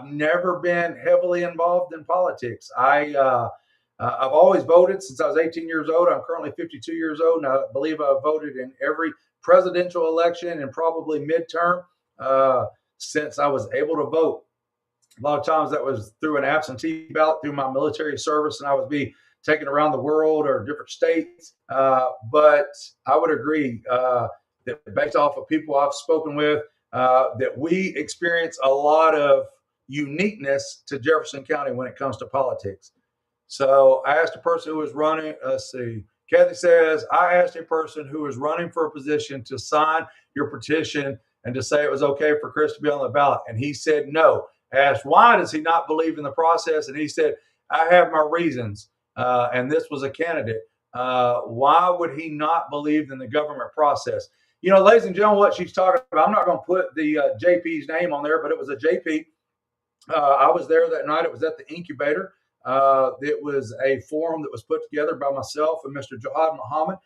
never been heavily involved in politics. I've always voted since I was 18 years old. I'm currently 52 years old, and I believe I've voted in every presidential election and probably midterm since I was able to vote. A lot of times that was through an absentee ballot through my military service, and I would be taken around the world or different states. But I would agree that based off of people I've spoken with, that we experience a lot of uniqueness to Jefferson County when it comes to politics. So I asked a person who was running, let's see, Kathy says, I asked a person who was running for a position to sign your petition and to say it was okay for Chris to be on the ballot. And he said no. I asked, why does he not believe in the process? And he said, I have my reasons. And this was a candidate. Why would he not believe in the government process? Ladies and gentlemen, what she's talking about, I'm not going to put the JP's name on there, but it was a JP. I was there that night. It was at the incubator. It was a forum that was put together by myself and Mr. Jihad Muhammad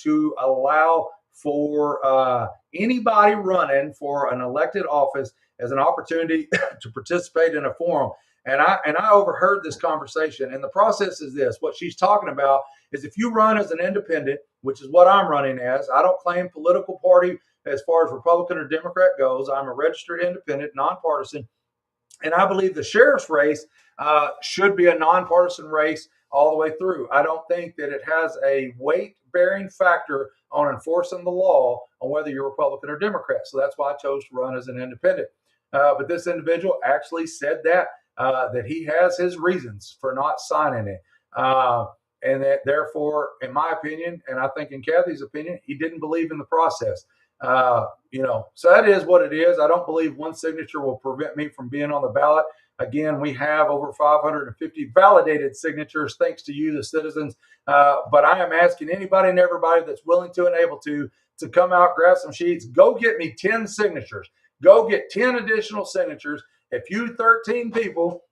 to allow for anybody running for an elected office as an opportunity to participate in a forum. And I overheard this conversation. And the process is this. What she's talking about is if you run as an independent, which is what I'm running as, I don't claim political party as far as Republican or Democrat goes. I'm a registered independent, nonpartisan. And I believe the sheriff's race should be a nonpartisan race all the way through. I don't think that it has a weight-bearing factor on enforcing the law on whether you're Republican or Democrat. So that's why I chose to run as an independent. But this individual actually said that he has his reasons for not signing it. And that therefore, in my opinion, and I think in Kathy's opinion, he didn't believe in the process. So that is what it is. I don't believe one signature will prevent me from being on the ballot. Again, we have over 550 validated signatures, thanks to you, the citizens. But I am asking anybody and everybody that's willing to and able to come out, grab some sheets, go get me 10 signatures. Go get 10 additional signatures. If you 13 people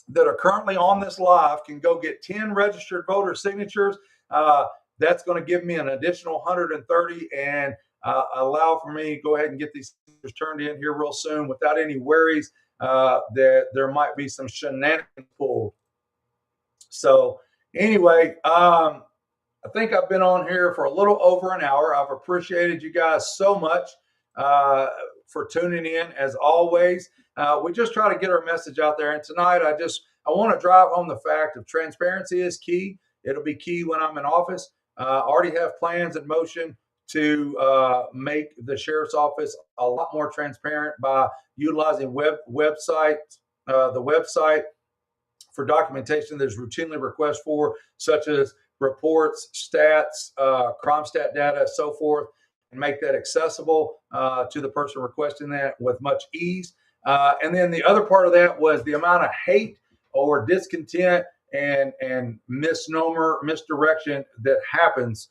that are currently on this live can go get 10 registered voter signatures, that's going to give me an additional 130 and allow for me to go ahead and get these signatures turned in here real soon without any worries that there might be some shenanigans pulled. So anyway, I think I've been on here for a little over an hour. I've appreciated you guys so much for tuning in as always. We just try to get our message out there. And tonight, I want to drive home the fact of transparency is key. It'll be key when I'm in office. Already have plans in motion to make the sheriff's office a lot more transparent by utilizing the website for documentation there's routinely requests for, such as reports, stats, crime stat data, so forth, and make that accessible to the person requesting that with much ease. And then the other part of that was the amount of hate or discontent and misdirection that happens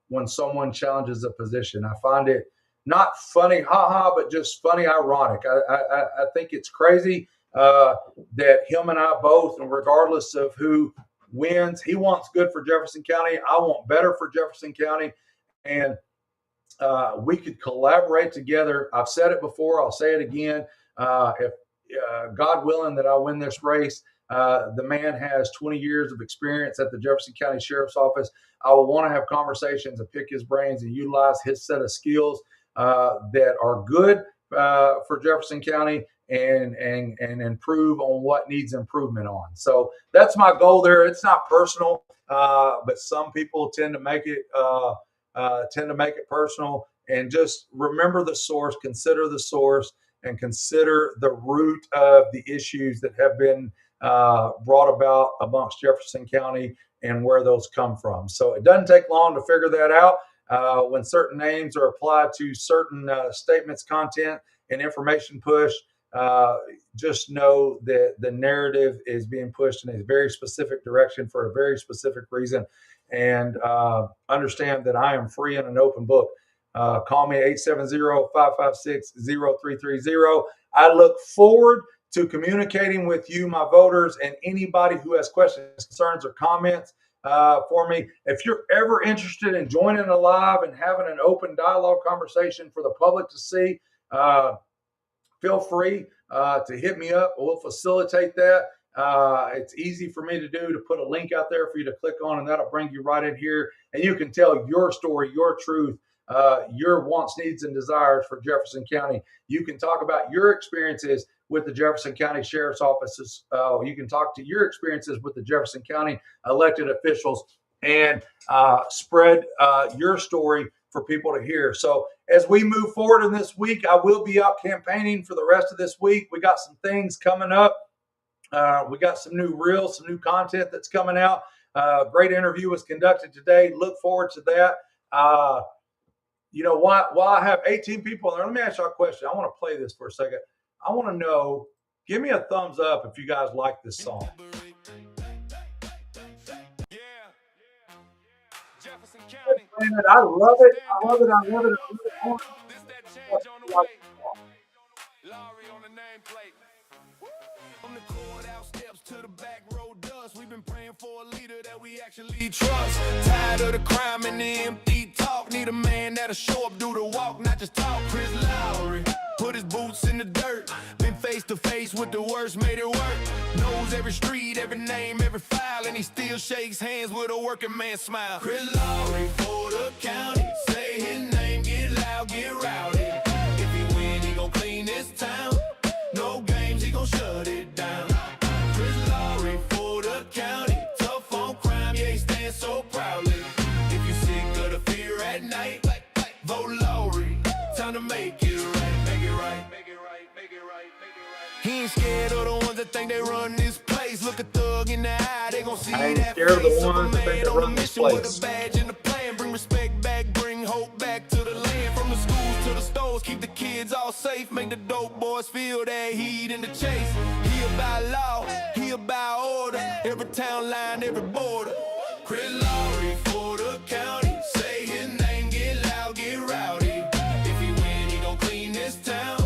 when someone challenges a position. I find it not funny, but just funny, ironic. I think it's crazy that him and I both, and regardless of who wins, he wants good for Jefferson County. I want better for Jefferson County. And we could collaborate together. I've said it before. I'll say it again. If God willing that I win this race, the man has 20 years of experience at the Jefferson County Sheriff's Office. I will want to have conversations and pick his brains and utilize his set of skills that are good for Jefferson County and improve on what needs improvement on. So that's my goal there. It's not personal, but some people tend to make it personal. And just remember the source, consider the source, and consider the root of the issues that have been brought about amongst Jefferson County and where those come from. So it doesn't take long to figure that out. When certain names are applied to certain statements, content, and information push, just know that the narrative is being pushed in a very specific direction for a very specific reason. And understand that I am free and an open book. Call me 870-556-0330. I look forward to communicating with you, my voters, and anybody who has questions, concerns, or comments for me. If you're ever interested in joining a live and having an open dialogue conversation for the public to see, feel free to hit me up. We'll facilitate that. It's easy for me to do, to put a link out there for you to click on, and that'll bring you right in here. And you can tell your story, your truth, your wants, needs, and desires for Jefferson County. You can talk about your experiences with the Jefferson County Sheriff's Offices. You can talk to your experiences with the Jefferson County elected officials and spread your story for people to hear. So as we move forward in this week, I will be out campaigning for the rest of this week. We got some things coming up. We got some new reels, some new content that's coming out. Great interview was conducted today. Look forward to that. While I have 18 people there, let me ask you a question. I want to play this for a second. I want to know, give me a thumbs up if you guys like this song.
Jefferson County.
I love it. I love it. I love it.
This that change on the way. Lowery on the nameplate. From the courthouse steps to the back road dust, we've been praying for a leader that we actually trust. Tired of the crime and the empty talk. Need a man that'll show up, do the walk, not just talk. Chris Lowery put his boots in the dirt. Been face to face with the worst, made it work. Knows every street, every name, every file, and he still shakes hands with a working man smile. Chris Lowery for the county. Say his name, get loud, get rowdy. If he win, he gon' clean this town. No games, he gon' shut it down. Chris Lowery for the county. Tough on crime, yeah, he stands so proudly. If you sick of the fear at night, vote Lowery. Time to make it right, make it right, make it right, make it right, make it right. He ain't scared of the ones that think they run this place. Look a thug in the eye, they gon' see that face. Of a man on a mission with a badge and a plan. Bring respect back, bring hope back to the land. From the schools to the stores, keep the kids all safe. Make the dope boys feel that heat in the chase. He about law, he about order. Every town line, every border. Chris Lowery for the county. Say his name, get loud, get rowdy. If he win, he gon' clean this town.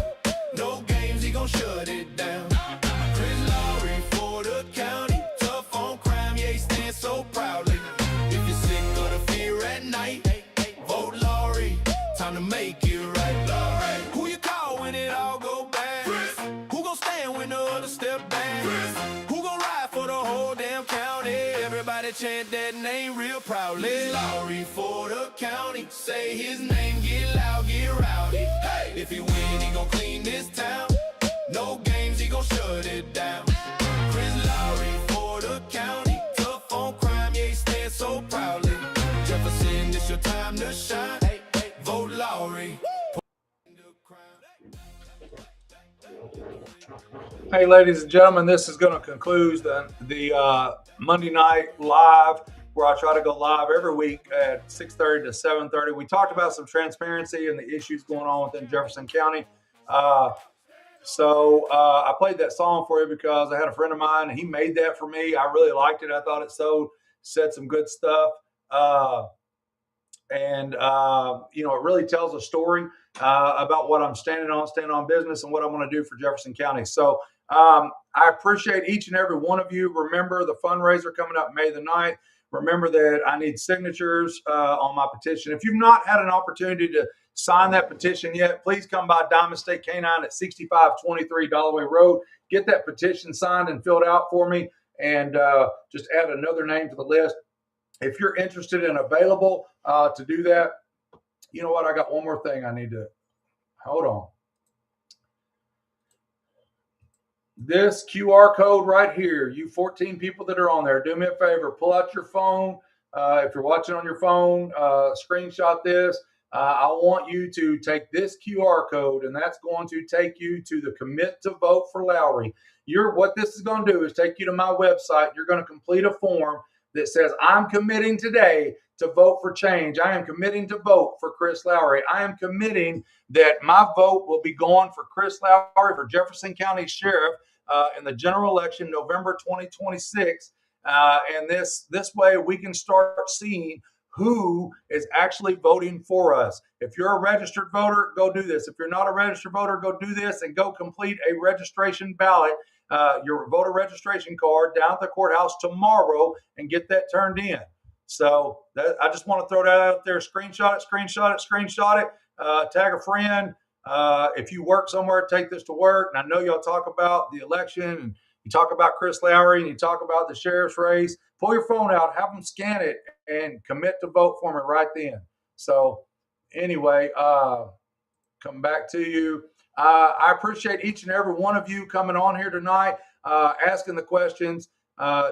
No games, he gon' shut it down. Chris Lowery for the county. Tough on crime, yeah, he stands so proudly. If you're sick of the fear at night, vote Lowery. Time to make it right, Lowery. Who you call when it all go bad? Chris. Who gon' stand when the others step back? Chris. Who gon' ride for the whole damn county? Everybody chant that name real proudly. Lowery for the county. Say his name, get loud, get rowdy. Hey. If he win, he gon' clean this town. No games, he gon' shut it down. Chris Lowery for the county. Tough on crime, yeah, he stands so proudly. Jefferson, it's your time to shine. Vote Lowery.
Hey, ladies and gentlemen, this is going to conclude the Monday Night Live, where I try to go live every week at 6:30 to 7:30. We talked about some transparency and the issues going on within Jefferson County. So I played that song for you because I had a friend of mine, and he made that for me. I really liked it. I thought it said some good stuff. It really tells a story about what I'm standing on business and what I want to do for Jefferson County. So I appreciate each and every one of you. Remember the fundraiser coming up May the 9th. Remember that I need signatures on my petition. If you've not had an opportunity to sign that petition yet, please come by Diamond State Canine at 6523 Dalloway Road. Get that petition signed and filled out for me, and just add another name to the list. If you're interested and available to do that, you know what? I got one more thing I need to hold on. This QR code right here, you 14 people that are on there, do me a favor, pull out your phone. If you're watching on your phone, screenshot this. I want you to take this QR code, and that's going to take you to the Commit to Vote for Lowery. What this is going to do is take you to my website. You're going to complete a form that says, I'm committing today to vote for change. I am committing to vote for Chris Lowery. I am committing that my vote will be going for Chris Lowery for Jefferson County Sheriff in the general election, November 2026. And this way we can start seeing who is actually voting for us. If you're a registered voter, go do this. If you're not a registered voter, go do this and go complete a registration ballot, your voter registration card down at the courthouse tomorrow and get that turned in. So I just want to throw that out there. Screenshot it, tag a friend. If you work somewhere, take this to work. And I know y'all talk about the election, and you talk about Chris Lowery, and you talk about the sheriff's race. Pull your phone out, have them scan it, and commit to vote for me right then. So anyway, come back to you. I appreciate each and every one of you coming on here tonight, asking the questions,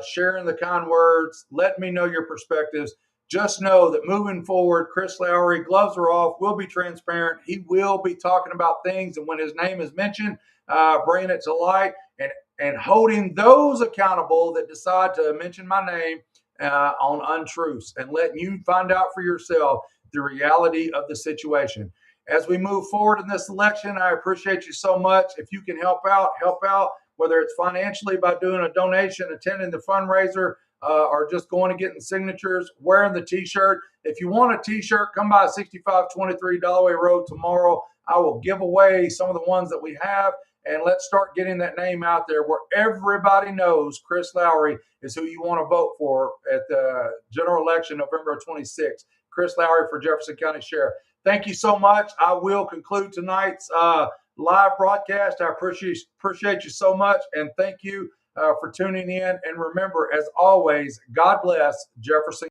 sharing the kind words, letting me know your perspectives. Just know that moving forward, Chris Lowery, gloves are off, will be transparent. He will be talking about things, and when his name is mentioned, bringing it to light and holding those accountable that decide to mention my name on untruths, and letting you find out for yourself the reality of the situation. As we move forward in this election, I appreciate you so much. If you can help out, whether it's financially by doing a donation, attending the fundraiser, or just going and getting signatures, wearing the t-shirt. If you want a t-shirt, come by 6523 Dalloway Road tomorrow. I will give away some of the ones that we have, and let's start getting that name out there where everybody knows Chris Lowery is who you want to vote for at the general election, November 26th. Chris Lowery for Jefferson County Sheriff. Thank you so much. I will conclude tonight's live broadcast. I appreciate you so much, and thank you for tuning in. And remember, as always, God bless Jefferson.